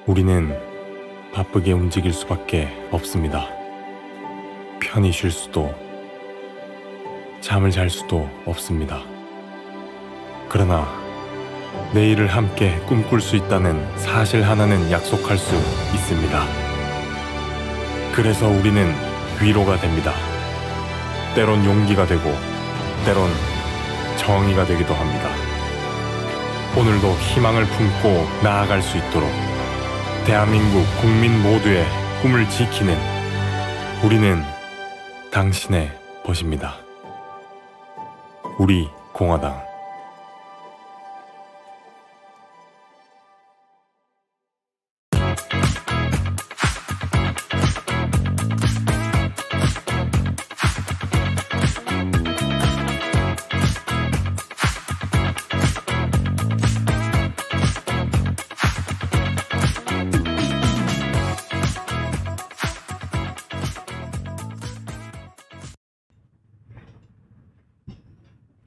우리는 바쁘게 움직일 수밖에 없습니다. 편히 쉴 수도, 잠을 잘 수도 없습니다. 그러나 내일을 함께 꿈꿀 수 있다는 사실 하나는 약속할 수 있습니다. 그래서 우리는 위로가 됩니다. 때론 용기가 되고, 때론 정의가 되기도 합니다. 오늘도 희망을 품고 나아갈 수 있도록 대한민국 국민 모두의 꿈을 지키는 우리는 당신의 벗입니다. 우리 공화당.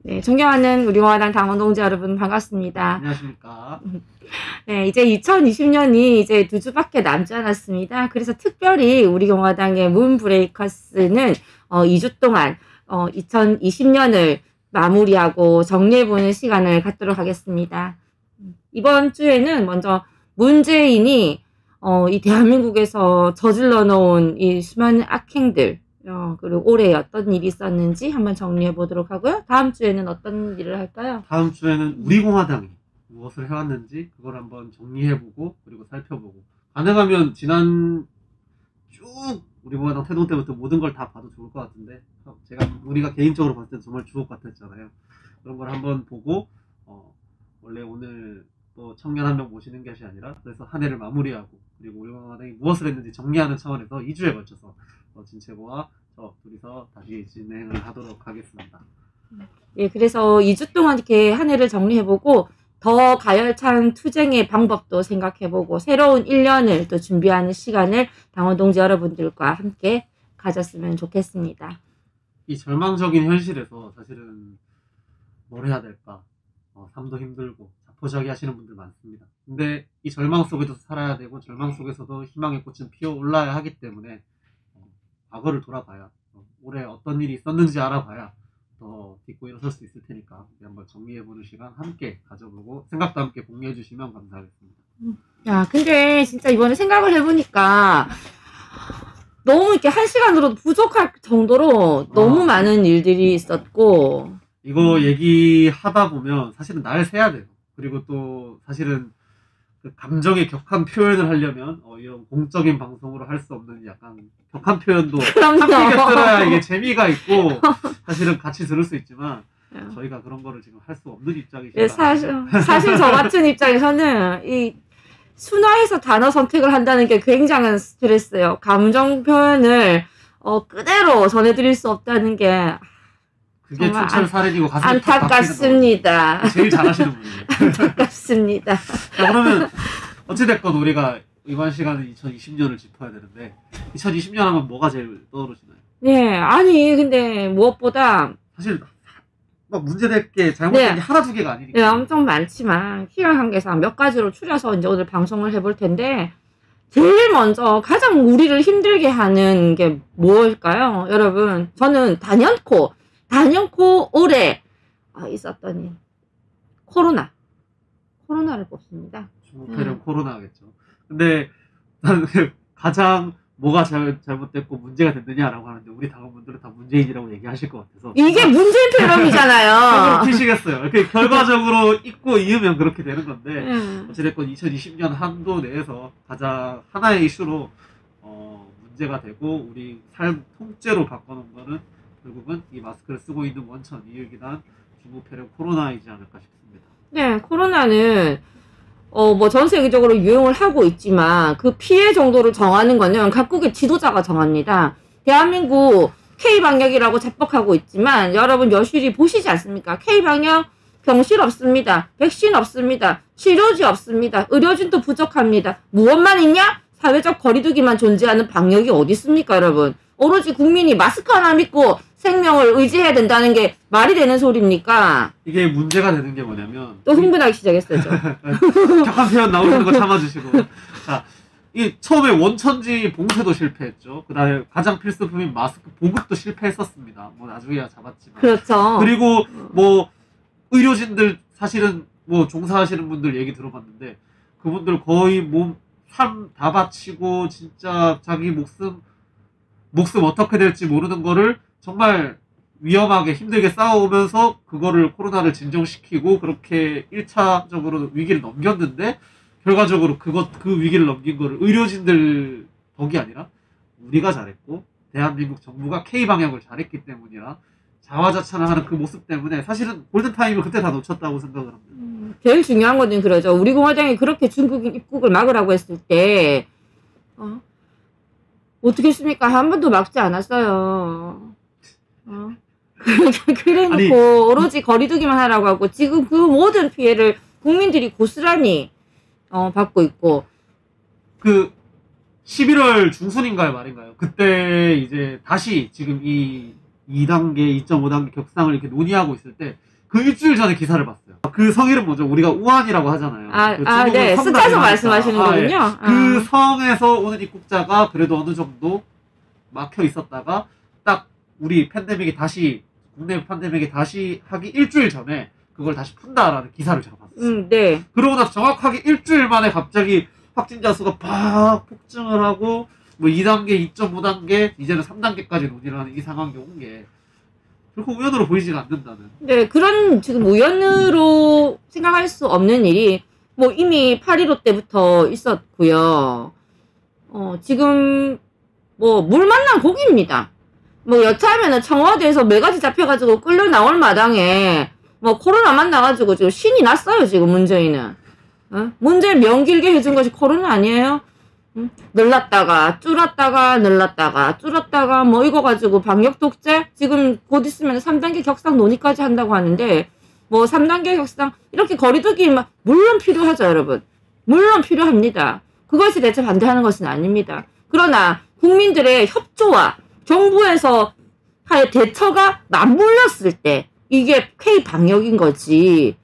네, 존경하는 우리 공화당 당원 동지 여러분 반갑습니다. 안녕하십니까. 네, 이제 2020년이 이제 2주밖에 남지 않았습니다. 그래서 특별히 우리 공화당의 문브레이커스는 2주 동안 2020년을 마무리하고 정리해보는 시간을 갖도록 하겠습니다. 이번 주에는 먼저 문재인이 이 대한민국에서 저질러 놓은 이 수많은 악행들, 그리고 올해 어떤 일이 있었는지 한번 정리해 보도록 하고요. 다음 주에는 어떤 일을 할까요? 다음 주에는 우리 공화당이 무엇을 해왔는지 그걸 한번 정리해보고 그리고 살펴보고, 가능하면 지난 쭉 우리 공화당 태동 때부터 모든 걸 다 봐도 좋을 것 같은데, 우리가 개인적으로 봤을 때 정말 주옥 같았잖아요. 그런 걸 한번 보고 원래 오늘 또 청년 한 명 모시는 것이 아니라 그래서 한 해를 마무리하고 그리고 우리 공화당이 무엇을 했는지 정리하는 차원에서 2주에 걸쳐서 진채고와 저 둘이서 다시 진행을 하도록 하겠습니다. 예, 그래서 2주 동안 이렇게 한 해를 정리해보고 더 가열찬 투쟁의 방법도 생각해보고 새로운 1년을 또 준비하는 시간을 당원 동지 여러분들과 함께 가졌으면 좋겠습니다. 이 절망적인 현실에서 사실은 뭘 해야 될까? 삶도 힘들고 자포자기 하시는 분들 많습니다. 근데 이 절망 속에서 살아야 되고 절망 속에서도 희망의 꽃은 피어올라야 하기 때문에 과거를 돌아봐야, 올해 어떤 일이 있었는지 알아봐야 더 딛고 일어설 수 있을 테니까 한번 정리해보는 시간 함께 가져보고 생각도 함께 공유해 주시면 감사하겠습니다. 야, 근데 진짜 이번에 생각을 해보니까 너무 이렇게 한 시간으로도 부족할 정도로 너무 많은 일들이 있었고, 이거 얘기하다 보면 사실은 날 새야 돼요. 그리고 또 사실은 그 감정의 격한 표현을 하려면 이런 공적인 방송으로 할 수 없는 약간 격한 표현도 함께 들어야 이게 재미가 있고 사실은 같이 들을 수 있지만 저희가 그런 거를 지금 할 수 없는 입장이시죠. 사실 저 같은 입장에서는 이 순화해서 단어 선택을 한다는 게 굉장한 스트레스예요. 감정 표현을 그대로 전해드릴 수 없다는 게 그게 춘철 살인이고 가슴이 안타깝습니다. 제일 잘하시는 분이에요. 안타깝습니다. 자, 그러면 어찌됐건 우리가 이번 시간은 2020년을 짚어야 되는데 2020년 하면 뭐가 제일 떠오르시나요? 네, 아니 근데 무엇보다 사실 막 문제될 게 잘못된 게 하나 두 개가 아니니까. 네, 엄청 많지만 시간 관계상 몇 가지로 추려서 이제 오늘 방송을 해볼 텐데, 제일 먼저 가장 우리를 힘들게 하는 게 무엇일까요? 여러분, 저는 단연코 올해 있었던 일, 코로나를 뽑습니다. 중국폐렴 코로나겠죠. 근데 나는 가장 뭐가 잘못됐고 문제가 됐느냐라고 하는데 우리 당원분들은 다 문재인이라고 얘기하실 것 같아서 이게 문재인 폐렴이잖아요. 피시겠어요. 결과적으로 잊고 이으면 그렇게 되는 건데 어찌됐건 2020년 한도 내에서 가장 하나의 이슈로 문제가 되고 우리 삶 통째로 바꿔놓은 거는 결국은 이 마스크를 쓰고 있는 원천 이유기단 중국폐렴 코로나이지 않을까 싶습니다. 네, 코로나는 전 세계적으로 유행을 하고 있지만 그 피해 정도를 정하는 거는 각국의 지도자가 정합니다. 대한민국 K방역이라고 자뻑하고 있지만 여러분 여실히 보시지 않습니까? K방역 병실 없습니다. 백신 없습니다. 치료지 없습니다. 의료진도 부족합니다. 무엇만 있냐? 사회적 거리두기만 존재하는 방역이 어디 있습니까, 여러분? 오로지 국민이 마스크 하나 믿고 생명을 의지해야 된다는 게 말이 되는 소리입니까? 이게 문제가 되는 게 뭐냐면 또 흥분하기 시작했어요. 격한 표현 나오시는 거 참아주시고 자, 이 처음에 원천지 봉쇄도 실패했죠. 그다음에 가장 필수품인 마스크 보급도 실패했었습니다. 뭐 나중에야 잡았지만. 그렇죠. 그리고 뭐 의료진들 사실은 뭐 종사하시는 분들 얘기 들어봤는데 그분들 거의 삶 다 바치고 진짜 자기 목숨 어떻게 될지 모르는 거를 정말 위험하게 힘들게 싸워오면서 그거를 코로나를 진정시키고 그렇게 1차적으로 위기를 넘겼는데 결과적으로 그 위기를 넘긴 거를 의료진들 덕이 아니라 우리가 잘했고 대한민국 정부가 K 방역을 잘했기 때문이라 자화자찬을 하는 그 모습 때문에 사실은 골든타임을 그때 다 놓쳤다고 생각을 합니다. 제일 중요한 거는 그러죠. 우리 공화당이 그렇게 중국인 입국을 막으라고 했을 때 어떻게 했습니까? 한 번도 막지 않았어요. 그래놓고 아니, 오로지 거리두기만 하라고 하고 지금 그 모든 피해를 국민들이 고스란히 받고 있고 그 11월 중순인가요 말인가요? 그때 이제 다시 지금 이 2단계, 2.5단계 격상을 이렇게 논의하고 있을 때 그 일주일 전에 기사를 봤어요. 그 성 이름 뭐죠? 우리가 우한이라고 하잖아요. 네. 숫자서 말씀하시는 거군요. 예. 그 성에서 오는 입국자가 그래도 어느 정도 막혀 있었다가 딱 우리 팬데믹이 다시 국내 팬데믹이 다시 하기 일주일 전에 그걸 다시 푼다라는 기사를 제가 봤어요. 네. 그러고 나서 정확하게 일주일 만에 갑자기 확진자 수가 팍 폭증을 하고 뭐 2단계, 2.5단계, 이제는 3단계까지 논의를 하는 이 상황이 온 게 결코 우연으로 보이지가 않는다는. 네, 그런 지금 우연으로 생각할 수 없는 일이 뭐 이미 8.15 때부터 있었고요. 지금 뭐 물 만난 고기입니다. 뭐 여차하면은 청와대에서 매가지 잡혀가지고 끌려 나올 마당에 뭐 코로나만 나가지고 지금 신이 났어요 지금 문재인은. 문재인 명길게 해준 것이 코로나 아니에요? 늘렸다가 줄었다가 늘렸다가 줄었다가 뭐 이거 가지고 방역 독재 지금 곧 있으면 3단계 격상 논의까지 한다고 하는데 뭐 3단계 격상 이렇게 거리두기 물론 필요하죠 여러분. 물론 필요합니다. 그것에 대체 반대하는 것은 아닙니다. 그러나 국민들의 협조와 정부에서 할 대처가 맞물렸을 때 이게 K 방역인 거지.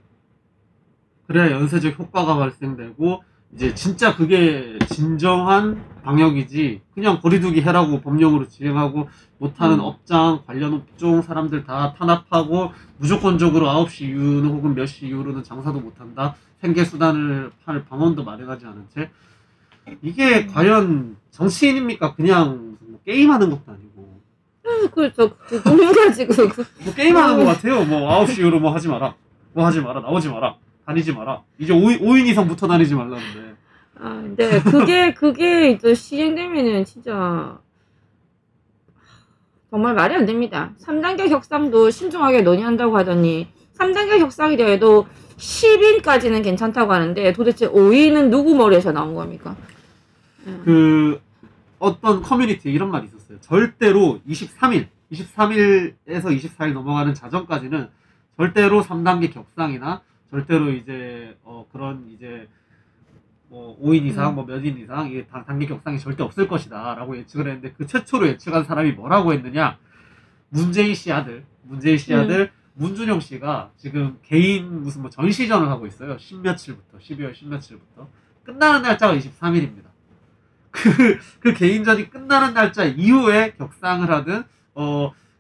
그래야 연쇄적 효과가 발생되고 이제 진짜 그게 진정한 방역이지 그냥 거리두기 해라고 법령으로 지행하고 못하는 업장, 관련 업종 사람들 다 탄압하고 무조건적으로 9시 이후는 혹은 몇 시 이후로는 장사도 못한다. 생계수단을 팔 방언도 마련하지 않은 채 이게 과연 정치인입니까? 그냥 뭐 게임하는 것도 아니고 그렇죠. 그걸 가지고 뭐 게임하는 것 같아요. 뭐 9시 이후로 뭐 하지 마라. 뭐 하지 마라. 나오지 마라. 다니지 마라. 이제 5인 이상 붙어 다니지 말라는데. 네. 그게 이제 시행되면은 진짜 정말 말이 안 됩니다. 3단계 격상도 신중하게 논의한다고 하더니 3단계 격상이 되어도 10인까지는 괜찮다고 하는데 도대체 5인은 누구 머리에서 나온 겁니까? 그 어떤 커뮤니티에 이런 말이 있었어요. 절대로 23일에서 24일 넘어가는 자정까지는 절대로 3단계 격상이나 절대로 이제 그런 이제 뭐 5인 이상 뭐 몇 인 이상 이게 단계 격상이 절대 없을 것이다라고 예측을 했는데 그 최초로 예측한 사람이 뭐라고 했느냐? 문재인 씨 아들 문준영 씨가 지금 개인 무슨 뭐 전시전을 하고 있어요. 12월 10며칠부터 끝나는 날짜가 23일입니다. 그 개인전이 끝나는 날짜 이후에 격상을 하든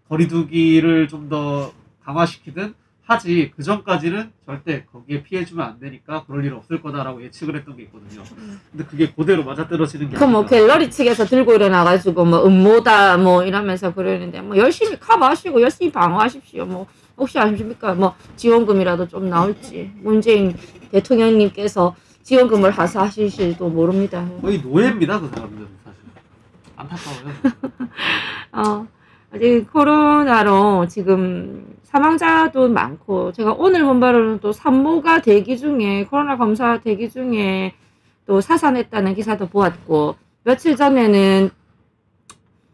거리두기를 좀 더 강화시키든 하지 그 전까지는 절대 거기에 피해주면 안 되니까 그럴 일 없을 거다라고 예측을 했던 게 있거든요. 근데 그게 그대로 맞아떨어지는 게 그 뭐 갤러리 측에서 들고 일어나가지고 뭐 음모다 뭐 이러면서 그러는데 뭐 열심히 커버하시고 열심히 방어하십시오. 뭐 혹시 아십니까? 뭐 지원금이라도 좀 나올지 문재인 대통령님께서 지원금을 하사하실지도 모릅니다. 거의 노예입니다 그 사람들은 사실. 안타까워요. 아직 코로나로 지금 사망자도 많고 제가 오늘 본 바로는 또 산모가 대기 중에 코로나 검사 대기 중에 또 사산했다는 기사도 보았고 며칠 전에는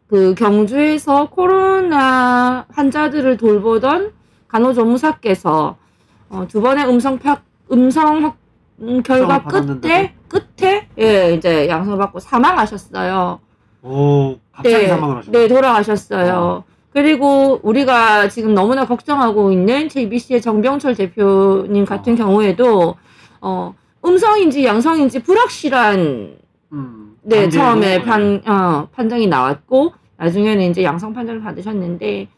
그 경주에서 코로나 환자들을 돌보던 간호조무사께서 2번의 음성 결과 끝에 예 이제 양성을 받고 사망하셨어요. 오 갑자기 사망을 하셨어요. 네 돌아가셨어요. 그리고 우리가 지금 너무나 걱정하고 있는 JBC의 정병철 대표님 같은 경우에도 음성인지 양성인지 불확실한 네, 처음에 단계로, 판정이 나왔고, 나중에는 이제 양성 판정을 받으셨는데,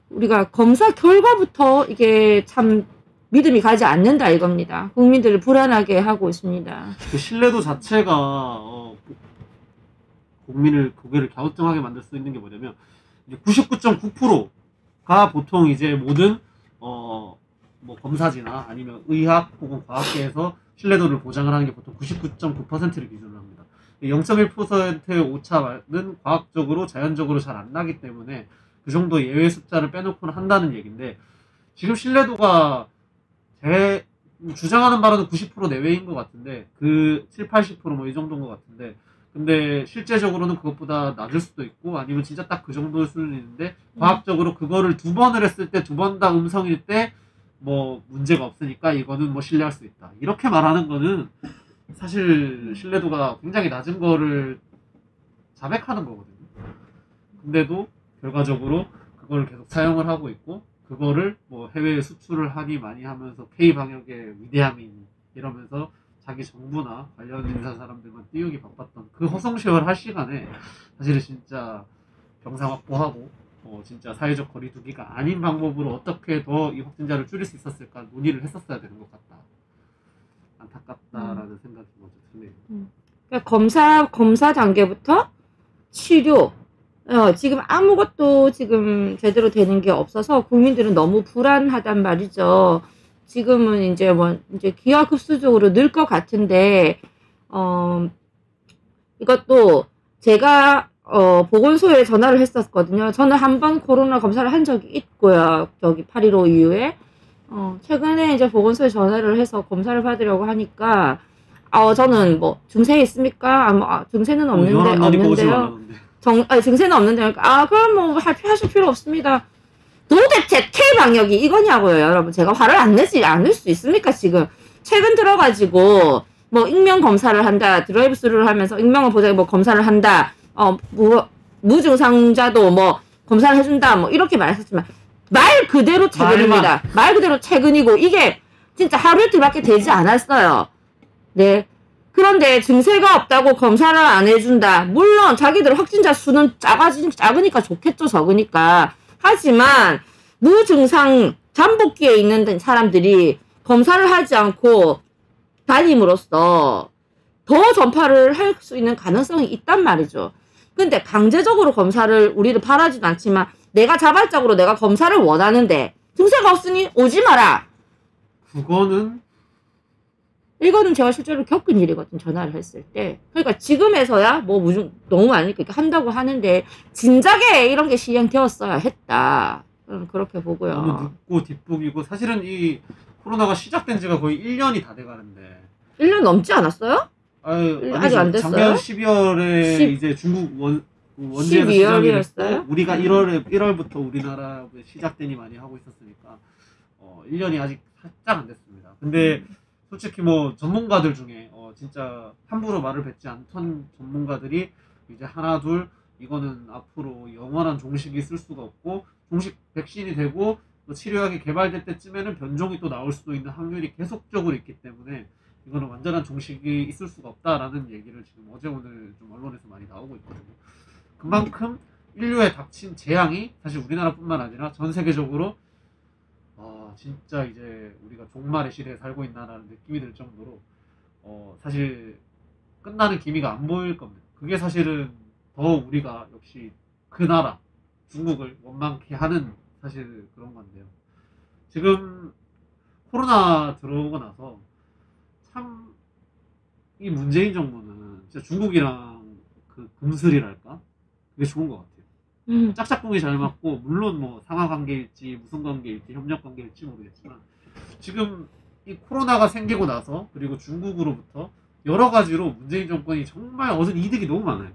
우리가 검사 결과부터 이게 참 믿음이 가지 않는다 이겁니다. 국민들을 불안하게 하고 있습니다. 그 신뢰도 자체가 국민을 고개를 갸우뚱하게 만들 수 있는 게 뭐냐면 99.9%가 보통 이제 모든 뭐 검사지나 아니면 의학 혹은 과학계에서 신뢰도를 보장을 하는 게 보통 99.9%를 기준으로 합니다. 0.1%의 오차는 과학적으로 자연적으로 잘 안 나기 때문에 그 정도 예외 숫자를 빼놓고는 한다는 얘기인데, 지금 신뢰도가 제 주장하는 바로는 90% 내외인 것 같은데, 그 7, 80%뭐 이 정도인 것 같은데, 근데 실제적으로는 그것보다 낮을 수도 있고 아니면 진짜 딱 그 정도일 수는 있는데, 과학적으로 그거를 2번을 했을 때 2번 다 음성일 때 뭐 문제가 없으니까 이거는 뭐 신뢰할 수 있다, 이렇게 말하는 거는 사실 신뢰도가 굉장히 낮은 거를 자백하는 거거든요. 근데도 결과적으로 그걸 계속 사용을 하고 있고, 그거를 뭐 해외에 수출을 하니 많이 하면서 K 방역의 위대함이니 이러면서 자기 정부나 관련 인사 사람들만 띄우기 바빴던 그 허송세월 할 시간에 사실은 진짜 병상 확보하고 진짜 사회적 거리두기가 아닌 방법으로 어떻게 더 이 확진자를 줄일 수 있었을까 논의를 했었어야 되는 것 같다. 안타깝다라는 생각이 먼저 드네요. 그러니까 검사 단계부터 치료, 지금 아무것도 지금 제대로 되는 게 없어서 국민들은 너무 불안하단 말이죠. 지금은 이제 이제 기하급수적으로 늘 것 같은데, 이것도 제가 보건소에 전화를 했었거든요. 저는 한 번 코로나 검사를 한 적이 있고요. 저기 8.15 이후에. 최근에 이제 보건소에 전화를 해서 검사를 받으려고 하니까, 저는 뭐 증세 있습니까? 증세는 없는데요. 증세는 없는데, 그럼 뭐 하실 필요 없습니다. 도대체 K방역이 이거냐고요, 여러분. 제가 화를 안 내지 않을 수 있습니까, 지금. 최근 들어가지고, 뭐, 익명 검사를 한다, 드라이브 스루를 하면서 익명을 보자, 뭐, 검사를 한다, 무증상자도 뭐, 검사를 해준다, 뭐, 이렇게 말했었지만, 말 그대로 최근입니다. 말 그대로 최근이고, 이게 진짜 하루 이틀밖에 되지 않았어요. 네. 그런데 증세가 없다고 검사를 안 해준다. 물론 자기들 확진자 수는 작으니까 좋겠죠. 적으니까. 하지만 무증상 잠복기에 있는 사람들이 검사를 하지 않고 다님으로써 더 전파를 할 수 있는 가능성이 있단 말이죠. 근데 강제적으로 검사를 우리를 바라지도 않지만 내가 자발적으로 내가 검사를 원하는데 증세가 없으니 오지 마라. 이거는 제가 실제로 겪은 일이거든, 전화를 했을 때. 그러니까 지금에서야 뭐 너무 아니니까 한다고 하는데 진작에 이런 게 시행되었어야 했다. 그렇게 보고요. 너무 늦고 뒷북이고, 사실은 이 코로나가 시작된 지가 거의 1년이 다 돼가는데. 1년 넘지 않았어요? 아직 안 됐어요? 작년 12월에 이제 중국 원주에서 시작이 됐고, 우리가 1월부터 우리나라에 시작되니 많이 하고 있었으니까 1년이 아직 살짝 안 됐습니다. 근데 솔직히 뭐 전문가들 중에 진짜 함부로 말을 뱉지 않던 전문가들이 이제 하나 둘 이거는 앞으로 영원한 종식이 있을 수가 없고, 종식 백신이 되고 치료약이 개발될 때쯤에는 변종이 또 나올 수도 있는 확률이 계속적으로 있기 때문에 이거는 완전한 종식이 있을 수가 없다라는 얘기를 지금 어제 오늘 좀 언론에서 많이 나오고 있거든요. 그만큼 인류에 닥친 재앙이 사실 우리나라뿐만 아니라 전 세계적으로 진짜 이제 우리가 종말의 시대에 살고 있나라는 느낌이 들 정도로 사실 끝나는 기미가 안 보일 겁니다. 그게 사실은 더 우리가 역시 그 나라 중국을 원망케 하는 사실 그런 건데요. 지금 코로나 들어오고 나서 참 이 문재인 정부는 진짜 중국이랑 그 금슬이랄까? 그게 좋은 것 같아요. 짝짝꿍이 잘 맞고, 물론 뭐 상하 관계일지 무슨 관계일지 협력 관계일지 모르겠지만 지금 이 코로나가 생기고 나서 그리고 중국으로부터 여러 가지로 문재인 정권이 정말 얻은 이득이 너무 많아요.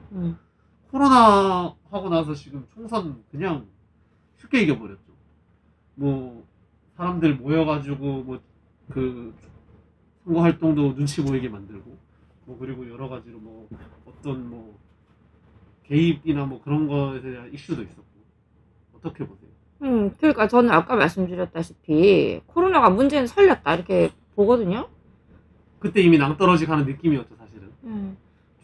코로나 하고 나서 지금 총선 그냥 쉽게 이겨버렸죠. 뭐 사람들 모여가지고 뭐 그 선거 활동도 눈치 보이게 만들고, 뭐 그리고 여러 가지로 뭐 어떤 뭐 개입이나 뭐 그런 것에 대한 이슈도 있었고. 어떻게 보세요? 그러니까 저는 아까 말씀드렸다시피 코로나가 문제는 살렸다 이렇게 보거든요. 그때 이미 낭떠러지 가는 느낌이었죠, 사실은.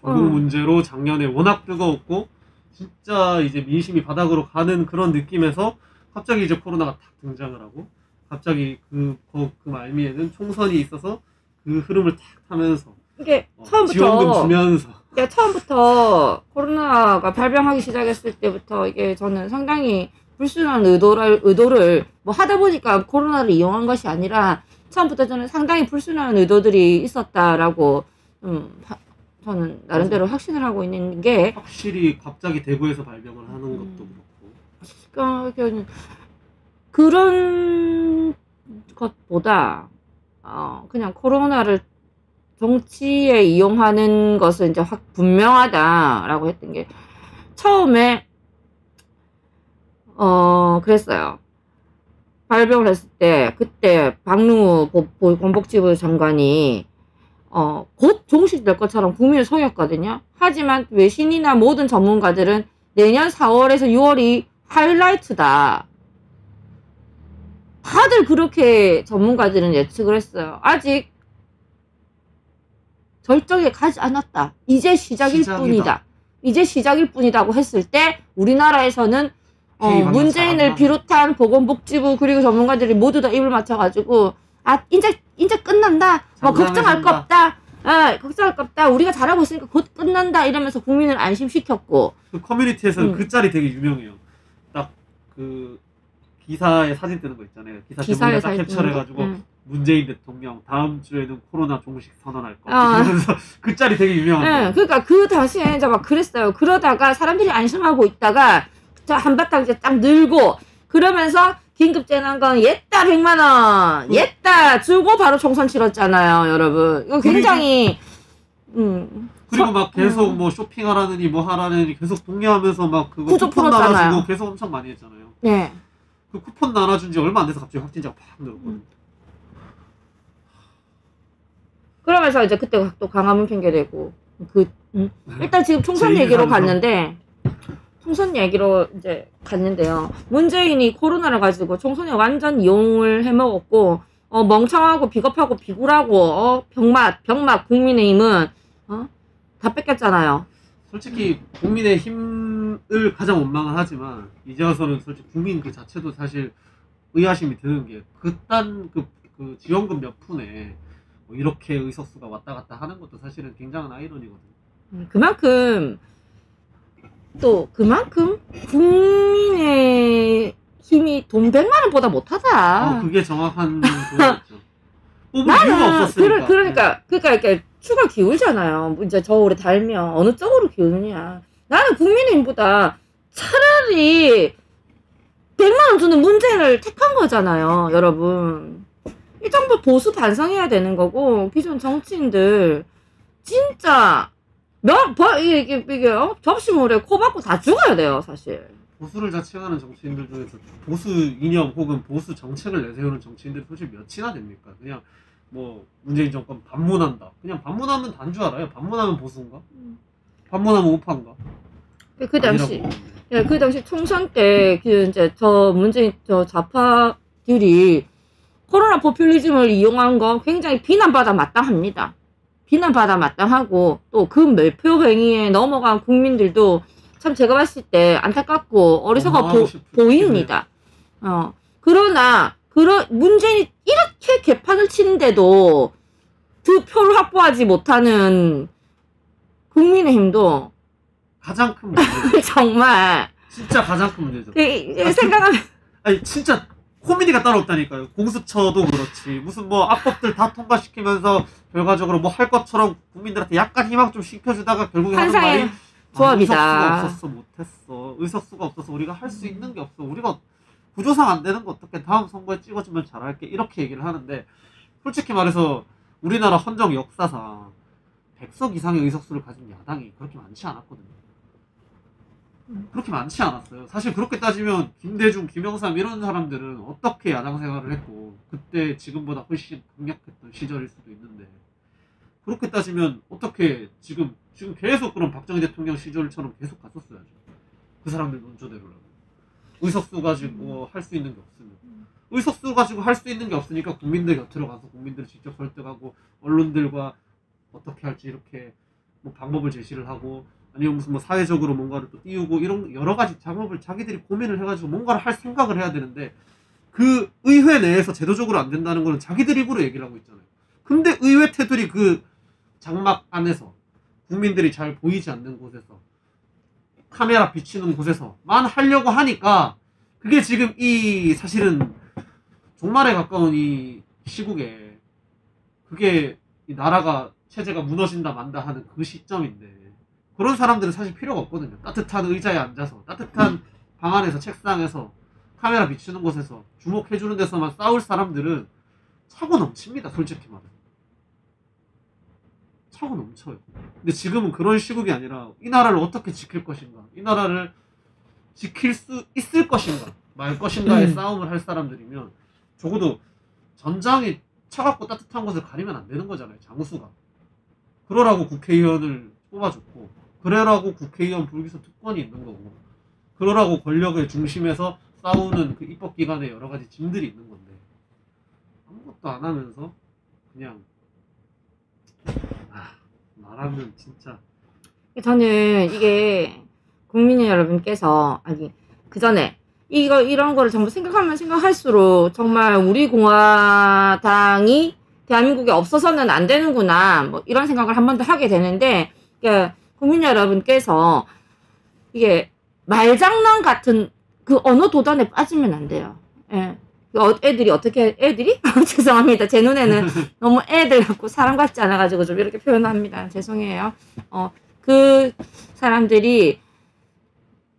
조국 문제로 작년에 워낙 뜨거웠고 진짜 이제 민심이 바닥으로 가는 그런 느낌에서 갑자기 이제 코로나가 탁 등장을 하고 갑자기 그 말미에는 총선이 있어서 그 흐름을 탁 타면서 이게 지원금 주면서 처음부터 코로나가 발병하기 시작했을 때부터 이게 저는 상당히 불순한 의도를 뭐 하다 보니까 코로나를 이용한 것이 아니라 처음부터 저는 상당히 불순한 의도들이 있었다라고 저는 나름대로 확신을 하고 있는 게 확실히 갑자기 대구에서 발병을 하는 것도 그렇고 그런 것보다 그냥 코로나를 정치에 이용하는 것은 이제 확 분명하다라고 했던 게 처음에 그랬어요. 발병을 했을 때 그때 박능우 보건복지부 장관이 곧 종식될 것처럼 국민을 속였거든요. 하지만 외신이나 모든 전문가들은 내년 4월에서 6월이 하이라이트다. 다들 그렇게 전문가들은 예측을 했어요. 아직 절정에 가지 않았다. 이제 시작일 뿐이다. 이제 시작일 뿐이라고 했을 때 우리나라에서는 문재인을 비롯한 보건복지부 그리고 전문가들이 모두 다 입을 맞춰가지고 이제 끝난다. 뭐 걱정할 거 없다. 걱정할 거 없다. 우리가 잘하고 있으니까 곧 끝난다. 이러면서 국민을 안심시켰고. 그 커뮤니티에서는 그 짤이 되게 유명해요. 딱 그 기사에 사진 뜨는 거 있잖아요. 기사에 딱 캡처해가지고 문재인 대통령 다음 주에는 코로나 종식 선언할 거. 그러면서 그 짤이 되게 유명한데. 네, 그러니까 그 당시에 이제 막 그랬어요. 그러다가 사람들이 안심하고 있다가 한바탕 이제 딱 늘고 그러면서 긴급재난건 옛다 100만 원 옛다 주고 바로 총선 치렀잖아요, 여러분. 이거 굉장히 그리고 막 계속 뭐 쇼핑하라느니 뭐 하라느니 계속 독려하면서 막 그거 구조 쿠폰 풀었잖아요. 나눠주고 계속 엄청 많이 했잖아요. 네. 그 쿠폰 나눠준 지 얼마 안 돼서 갑자기 확진자가 팍 늘었거든요. 그러면서 이제 그때 또 광화문 핑계대고 일단 지금 총선 얘기로 갔는데 총선 얘기로 이제 갔는데요. 문재인이 코로나를 가지고 총선에 완전 이용을 해먹었고 멍청하고 비겁하고 비굴하고 병맛 국민의힘은 다 뺏겼잖아요. 솔직히 국민의힘을 가장 원망은 하지만 이제 와서는 솔직히 국민 그 자체도 사실 의아심이 드는 게 그딴 그 지원금 몇 푼에 뭐 이렇게 의석수가 왔다 갔다 하는 것도 사실은 굉장한 아이러니거든요. 그만큼 국민의 힘이 돈 100만 원보다 못하다. 그게 정확한 그거였죠. 뽑을 이유가 없었으니까. 그러니까 이렇게 추가 기울잖아요. 이제 저울에 달면 어느 쪽으로 기우느냐. 나는 국민의힘보다 차라리 100만 원 주는 문재인을 택한 거잖아요, 여러분. 이 정도 보수 반성해야 되는 거고 기존 정치인들 진짜 이게 접시물에 코 박고 다 죽어야 돼요, 사실. 보수를 자칭하는 정치인들 중에서 보수 이념 혹은 보수 정책을 내세우는 정치인들이 솔직히 몇이나 됩니까? 그냥 뭐 문재인 정권 반문한다. 그냥 반문하면 단 줄 알아요? 반문하면 보수인가? 반문하면 우파인가? 그 당시 총선 때 이제 문재인 좌파들이 코로나 포퓰리즘을 이용한 거 굉장히 비난받아 마땅합니다. 비난받아 마땅하고 또 그 매표 행위에 넘어간 국민들도 참 제가 봤을 때 안타깝고 어리석어 보입니다. 그러나 문재인이 이렇게 개판을 치는데도 득표를 확보하지 못하는 국민의힘도 가장 큰 문제죠. 정말 진짜 가장 큰 문제죠. 생각하면 아니 진짜 코미디가 따로 없다니까요. 공수처도 그렇지. 무슨 뭐 악법들 다 통과시키면서 결과적으로 뭐 할 것처럼 국민들한테 약간 희망 좀 시켜주다가 결국에 하는 말이 조합이다. 의석수가 없었어 못했어. 의석수가 없어서 우리가 할 수 있는 게 없어. 우리가 구조상 안 되는 거 어떻게 다음 선거에 찍어주면 잘할게 이렇게 얘기를 하는데 솔직히 말해서 우리나라 헌정 역사상 100석 이상의 의석수를 가진 야당이 그렇게 많지 않았거든요. 그렇게 많지 않았어요. 사실 그렇게 따지면 김대중, 김영삼 이런 사람들은 어떻게 야당 생활을 했고 그때 지금보다 훨씬 강력했던 시절일 수도 있는데 그렇게 따지면 어떻게 지금 계속 그런 박정희 대통령 시절처럼 계속 갔었어야죠. 그 사람들 논조대로라고. 의석수 가지고 할 수 있는 게 없으면. 의석수 가지고 할 수 있는 게 없으니까 국민들 곁으로 가서 국민들을 직접 설득하고 언론들과 어떻게 할지 이렇게 뭐 방법을 제시를 하고 아니면 무슨 뭐 사회적으로 뭔가를 또 띄우고 이런 여러 가지 작업을 자기들이 고민을 해가지고 뭔가를 할 생각을 해야 되는데 그 의회 내에서 제도적으로 안 된다는 거는 자기들 입으로 얘기를 하고 있잖아요. 근데 의회 테두리 그 장막 안에서 국민들이 잘 보이지 않는 곳에서 카메라 비치는 곳에서만 하려고 하니까 그게 지금 이 사실은 종말에 가까운 이 시국에 그게 이 나라가 체제가 무너진다 만다 하는 그 시점인데 그런 사람들은 사실 필요가 없거든요. 따뜻한 의자에 앉아서 따뜻한 방 안에서 책상에서 카메라 비추는 곳에서 주목해주는 데서만 싸울 사람들은 차고 넘칩니다. 솔직히 말해서 차고 넘쳐요. 근데 지금은 그런 시국이 아니라 이 나라를 어떻게 지킬 것인가, 이 나라를 지킬 수 있을 것인가 말 것인가의 싸움을 할 사람들이면 적어도 전장이 차갑고 따뜻한 곳을 가리면 안 되는 거잖아요. 장수가. 그러라고 국회의원을 뽑아줬고 그러라고 국회의원 불기소 특권이 있는 거고 그러라고 권력의 중심에서 싸우는 그 입법기관의 여러 가지 짐들이 있는 건데 아무것도 안 하면서 그냥 말하면 진짜 저는 이게 국민 여러분께서 아니 그 전에 이런 거를 전부 생각하면 생각할수록 정말 우리 공화당이 대한민국에 없어서는 안 되는구나 뭐 이런 생각을 한 번 더 하게 되는데 그러니까 국민 여러분께서 이게 말장난 같은 그 언어 도단에 빠지면 안 돼요. 예. 애들이 어떻게 애들이 죄송합니다. 제 눈에는 너무 애들 같고 사람 같지 않아가지고 좀 이렇게 표현합니다. 죄송해요. 그 사람들이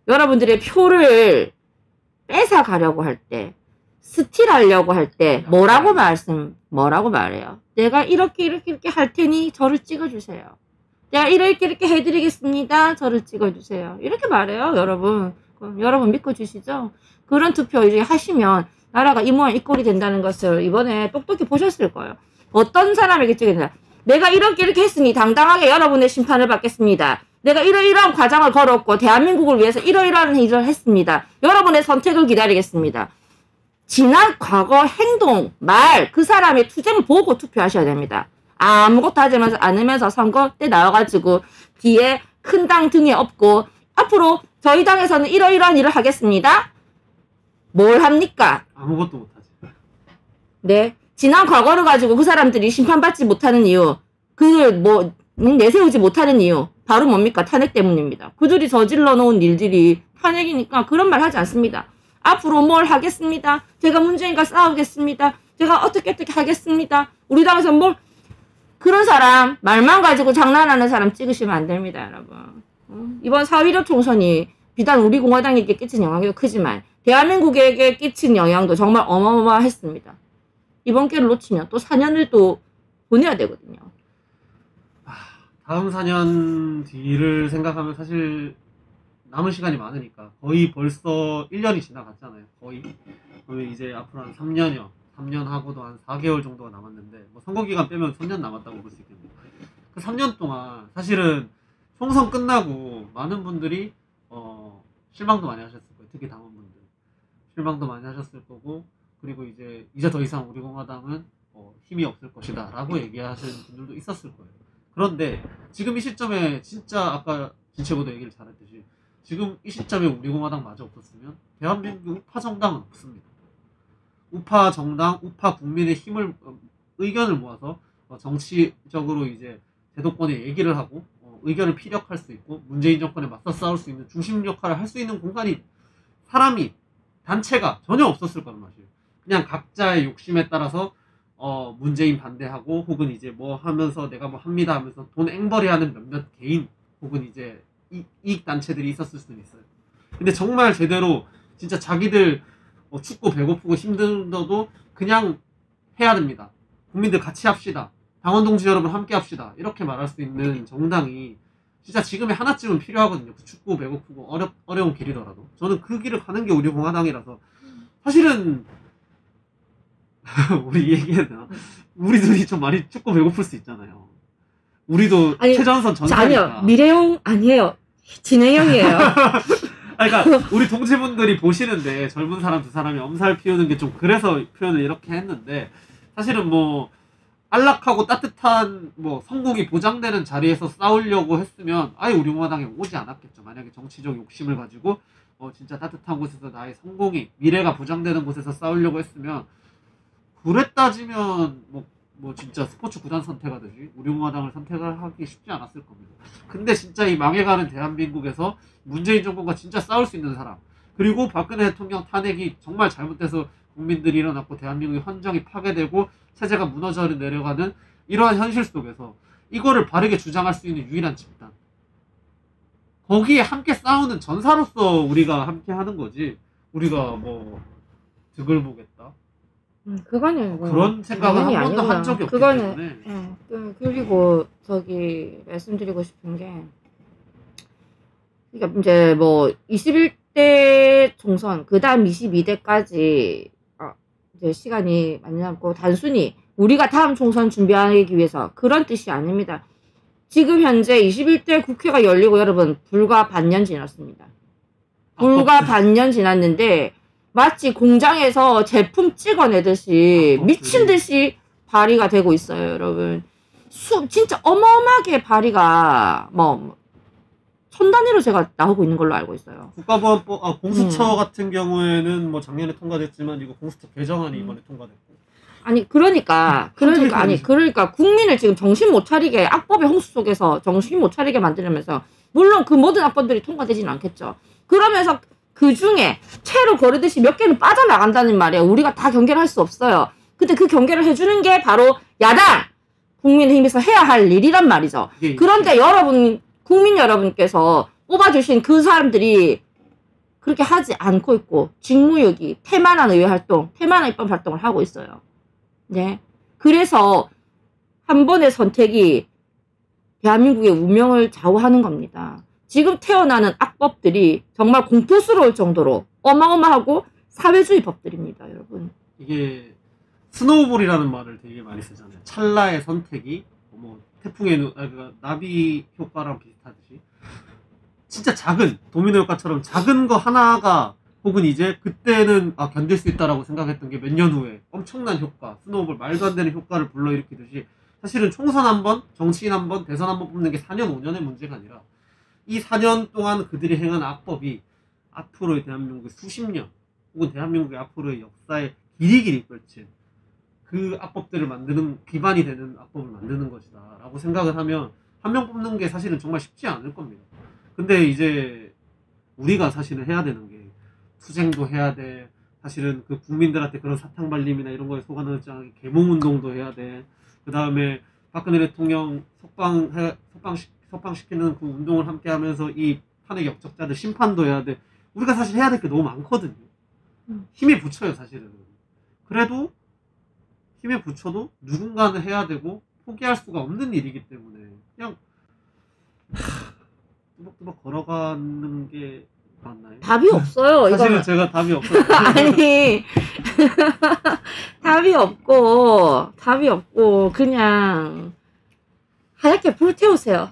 여러분들의 표를 뺏어 가려고 할 때, 스틸하려고 할 때 뭐라고 말해요? 내가 이렇게 할 테니 저를 찍어주세요. 내가 이렇게 해드리겠습니다. 저를 찍어주세요. 이렇게 말해요, 여러분. 여러분 믿고 주시죠? 그런 투표 이제 하시면 나라가 이 모양 이 꼴이 된다는 것을 이번에 똑똑히 보셨을 거예요. 어떤 사람에게 찍어야 내가 이렇게 했으니 당당하게 여러분의 심판을 받겠습니다. 내가 이러이러한 과정을 걸었고 대한민국을 위해서 이러이러한 일을 했습니다. 여러분의 선택을 기다리겠습니다. 지난 과거 행동, 말, 그 사람의 투쟁을 보고 투표하셔야 됩니다. 아무것도 하지 않으면서 선거 때 나와가지고 뒤에 큰 당 등에 업고 앞으로 저희 당에서는 이러이러한 일을 하겠습니다. 뭘 합니까? 아무것도 못하지. 네. 지난 과거를 가지고 그 사람들이 심판받지 못하는 이유, 그걸 뭐 내세우지 못하는 이유 바로 뭡니까? 탄핵 때문입니다. 그들이 저질러 놓은 일들이 탄핵이니까 그런 말 하지 않습니다. 앞으로 뭘 하겠습니다. 제가 문재인과 싸우겠습니다. 제가 어떻게 하겠습니다. 우리 당에서 뭘 그런 사람 말만 가지고 장난하는 사람 찍으시면 안 됩니다, 여러분. 이번 4.15 총선이 비단 우리 공화당에게 끼친 영향도 크지만 대한민국에게 끼친 영향도 정말 어마어마했습니다. 이번 기회를 놓치면 또 4년을 또 보내야 되거든요. 다음 4년 뒤를 생각하면 사실 남은 시간이 많으니까 거의 벌써 1년이 지나갔잖아요. 거의. 그러면 이제 앞으로 한 3년이요. 3년 하고도 한 4개월 정도가 남았는데 뭐 선거 기간 빼면 3년 남았다고 볼 수 있겠네요. 그 3년 동안 사실은 총선 끝나고 많은 분들이 실망도 많이 하셨을 거예요. 특히 당원분들. 실망도 많이 하셨을 거고 그리고 이제 더 이상 우리 공화당은 힘이 없을 것이다 라고 얘기하시는 분들도 있었을 거예요. 그런데 지금 이 시점에 진짜 아까 진채보도 얘기를 잘했듯이 지금 이 시점에 우리 공화당 마저 없었으면 대한민국 우파 정당은 없습니다. 우파 정당, 우파 국민의 힘을 의견을 모아서 정치적으로 이제 제도권에 얘기를 하고 의견을 피력할 수 있고 문재인 정권에 맞서 싸울 수 있는 중심 역할을 할 수 있는 공간이 사람이 단체가 전혀 없었을 거란 말이에요. 그냥 각자의 욕심에 따라서 문재인 반대하고 혹은 이제 뭐 하면서 내가 뭐 합니다 하면서 돈 앵벌이하는 몇몇 개인 혹은 이제 이익 단체들이 있었을 수는 있어요. 근데 정말 제대로 진짜 자기들 춥고 배고프고 힘들어도 그냥 해야 됩니다. 국민들 같이 합시다. 당원 동지 여러분 함께 합시다. 이렇게 말할 수 있는 정당이 진짜 지금의 하나쯤은 필요하거든요. 그 춥고 배고프고 어려운 길이더라도. 저는 그 길을 가는 게 우리 공화당이라서 사실은 우리 얘기해야 되나? 우리들이 좀 많이 춥고 배고플 수 있잖아요. 우리도 최전선 전사니까. 아니요. 미래형 아니에요. 진행형이에요. 그러니까 우리 동지분들이 보시는데 젊은 사람 두 사람이 엄살 피우는 게 좀 그래서 표현을 이렇게 했는데 사실은 뭐 안락하고 따뜻한 뭐 성공이 보장되는 자리에서 싸우려고 했으면 아예 우리 공화당에 오지 않았겠죠. 만약에 정치적 욕심을 가지고 진짜 따뜻한 곳에서 나의 성공이 미래가 보장되는 곳에서 싸우려고 했으면 그래 따지면 뭐 진짜 스포츠 구단 선택하듯이 우리 공화당을 선택을 하기 쉽지 않았을 겁니다. 근데 진짜 이 망해가는 대한민국에서 문재인 정권과 진짜 싸울 수 있는 사람, 그리고 박근혜 대통령 탄핵이 정말 잘못돼서 국민들이 일어났고 대한민국의 헌정이 파괴되고 체제가 무너져 내려가는 이러한 현실 속에서 이거를 바르게 주장할 수 있는 유일한 집단, 거기에 함께 싸우는 전사로서 우리가 함께 하는 거지, 우리가 뭐 득을 보겠다 그거는 뭐 그런 생각은 한 번도 한 적이 없기 때문에. 그리고 저기 말씀드리고 싶은 게, 그러니까 이제 뭐 21대 총선 그다음 22대까지 이제 시간이 많이 남고 단순히 우리가 다음 총선 준비하기 위해서 그런 뜻이 아닙니다. 지금 현재 21대 국회가 열리고 여러분 불과 반년 지났습니다. 불과 반년 지났는데 마치 공장에서 제품 찍어내듯이 미친 듯이 발의가 되고 있어요, 여러분. 진짜 어마어마하게 발의가 천 단위로 제가 나오고 있는 걸로 알고 있어요. 국가보안법, 공수처 같은 경우에는 뭐 작년에 통과됐지만 이거 공수처 개정안이 이번에 통과됐고. 아니 그러니까 국민을 지금 정신 못 차리게, 악법의 홍수 속에서 정신 못 차리게 만들면서, 물론 그 모든 악법들이 통과되지는 않겠죠. 그러면서 그 중에 채로 거르듯이 몇 개는 빠져나간다는 말이에요. 우리가 다 경계를 할 수 없어요. 근데 그 경계를 해주는 게 바로 야당 국민의힘에서 해야 할 일이란 말이죠. 그런데 여러분, 국민 여러분께서 뽑아주신 그 사람들이 그렇게 하지 않고 있고 직무유기, 태만한 의회 활동, 태만한 입법 활동을 하고 있어요. 네. 그래서 한 번의 선택이 대한민국의 운명을 좌우하는 겁니다. 지금 태어나는 악법들이 정말 공포스러울 정도로 어마어마하고 사회주의 법들입니다, 여러분. 이게 스노우볼이라는 말을 되게 많이 쓰잖아요. 찰나의 선택이 뭐 태풍의 나비 효과랑 비슷하듯이 진짜 작은 도미노 효과처럼 작은 거 하나가, 혹은 이제 그때는 견딜 수 있다라고 생각했던 게 몇 년 후에 엄청난 효과, 스노우볼 말도 안 되는 효과를 불러일으키듯이, 사실은 총선 한 번, 정치인 한 번, 대선 한 번 뽑는 게 4년, 5년의 문제가 아니라 이 4년 동안 그들이 행한 악법이 앞으로의 대한민국의 수십 년, 혹은 대한민국의 앞으로의 역사에 길이길이 걸친 그 악법들을 만드는 기반이 되는 악법을 만드는 것이다 라고 생각을 하면 한 명 뽑는 게 사실은 정말 쉽지 않을 겁니다. 근데 이제 우리가 사실은 해야 되는 게 투쟁도 해야 돼, 사실은 그 국민들한테 그런 사탕 발림이나 이런 거에 속아넣지 않게 계몽운동도 해야 돼, 그 다음에 박근혜 대통령 석방시키는 그 운동을 함께 하면서 이 탄핵 역적자들 심판도 해야 돼. 우리가 사실 해야 될 게 너무 많거든요. 힘에 부쳐요, 사실은. 그래도 힘에 부쳐도 누군가는 해야 되고 포기할 수가 없는 일이기 때문에 그냥 뚜벅뚜벅 걸어가는 게 맞나요? 답이 없어요. 사실은 이거는. 제가 답이 없어요. 아니 답이 없고 그냥 하얗게 불태우세요.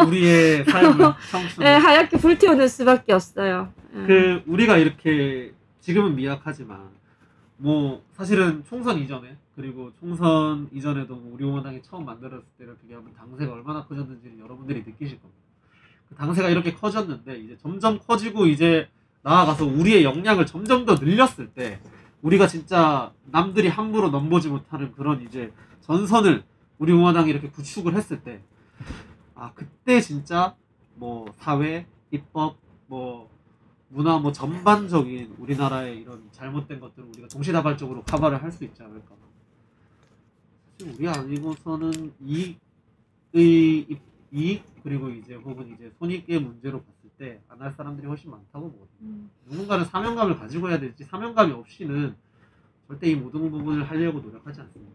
우리의 삶을, 청춘. 네, 하얗게 불태우는 수밖에 없어요. 우리가 이렇게 지금은 미약하지만 뭐 사실은 총선 이전에, 그리고 총선 이전에도 우리 공화당이 처음 만들었을 때를 비교하면 당세가 얼마나 커졌는지를 여러분들이 느끼실 겁니다. 그 당세가 이렇게 커졌는데 이제 점점 커지고 이제 나아가서 우리의 역량을 점점 더 늘렸을 때, 우리가 진짜 남들이 함부로 넘보지 못하는 그런 이제 전선을 우리 공화당이 이렇게 구축을 했을 때, 그때 진짜 뭐 사회, 입법, 뭐 문화, 뭐 전반적인 우리나라의 이런 잘못된 것들을 우리가 동시다발적으로 커버를 할 수 있지 않을까. 사실 우리 아니고서는 이익 그리고 이제 혹은 이제 손익의 문제로 봤을 때 안 할 사람들이 훨씬 많다고 보거든요. 누군가는 사명감을 가지고 해야 될지, 사명감이 없이는 절대 이 모든 부분을 하려고 노력하지 않습니다.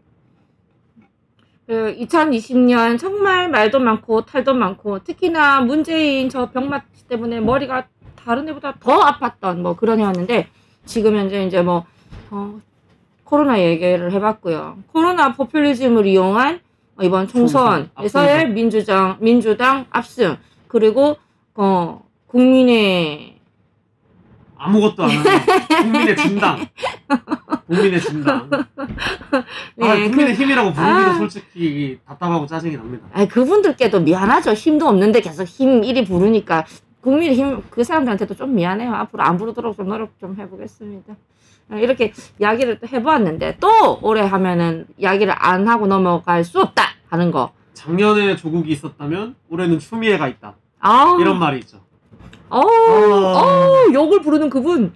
2020년 정말 말도 많고 탈도 많고, 특히나 문재인 저 병맛 때문에 머리가 다른 애보다 더 아팠던 뭐 그런 애였는데, 지금 현재 이제 뭐 코로나 얘기를 해봤고요. 코로나 포퓰리즘을 이용한 이번 총선에서의 민주당 압승, 그리고 국민의 아무것도 안 하는 국민의 진당. 국민의 진당. 네, 국민의 힘이라고 부르기도 솔직히 답답하고 짜증이 납니다. 그분들께도 미안하죠. 힘도 없는데 계속 힘 이리 부르니까 국민의 힘 그 사람들한테도 좀 미안해요. 앞으로 안 부르도록 좀 노력 좀 해보겠습니다. 이렇게 이야기를 또 해보았는데 또 올해 하면은 이야기를 안 하고 넘어갈 수 없다 하는 거. 작년에 조국이 있었다면 올해는 추미애가 있다. 이런 말이 있죠. 욕을 부르는 그분.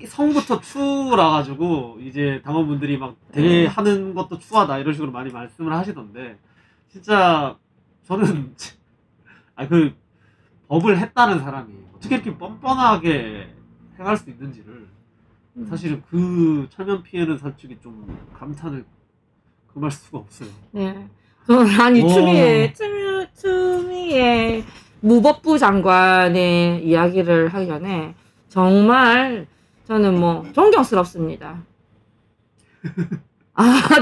성부터 추라 가지고 이제 당원분들이 막 되게 하는 것도 추하다 이런 식으로 많이 말씀을 하시던데 진짜 저는 그 법을 했다는 사람이 어떻게 이렇게 뻔뻔하게 행할 수 있는지를 사실은 그 철면 피해는 솔직히 좀 감탄을 금할 수가 없어요. 네. 아니 추미애 무법부 장관의 이야기를 하기 전에 정말 저는 뭐 존경스럽습니다.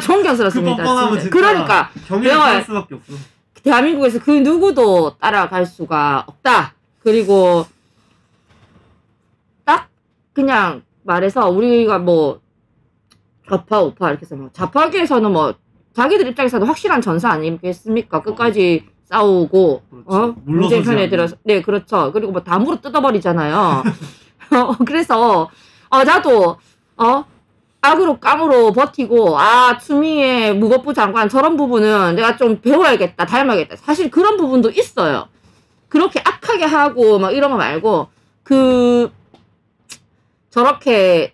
존경스럽습니다. 그 뻔뻔함은 진짜 그러니까 경외할 수밖에 없어. 대한민국에서 그 누구도 따라갈 수가 없다. 그리고 딱 그냥 말해서 우리가 뭐 좌파 우파 이렇게 해서 뭐 좌파계에서는 뭐 자기들 입장에서는 확실한 전사 아니겠습니까? 끝까지 싸우고 문재인 편에 들어서 네 그렇죠. 그리고 뭐 다 물어 뜯어버리잖아요. 그래서 나도 악으로 깡으로 버티고 추미애 무법부 장관 저런 부분은 내가 좀 배워야겠다 닮아야겠다. 사실 그런 부분도 있어요. 그렇게 악하게 하고 막 이런 거 말고 저렇게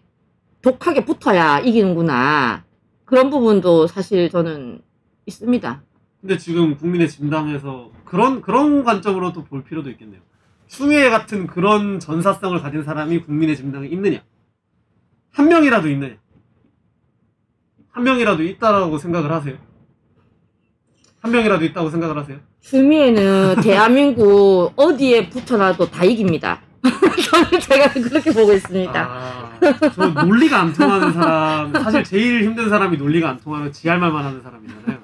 독하게 붙어야 이기는구나. 그런 부분도 사실 저는 있습니다. 근데 지금 국민의 진당에서 그런 관점으로도 볼 필요도 있겠네요. 추미애 같은 그런 전사성을 가진 사람이 국민의 진당에 있느냐? 한 명이라도 있느냐? 한 명이라도 있다라고 생각을 하세요? 한 명이라도 있다고 생각을 하세요? 추미애는 대한민국 어디에 붙여놔도 다 이깁니다. 저는 제가 그렇게 보고 있습니다. 저 논리가 안 통하는 사람, 사실 제일 힘든 사람이 논리가 안 통하는 지할 말만 하는 사람이잖아요.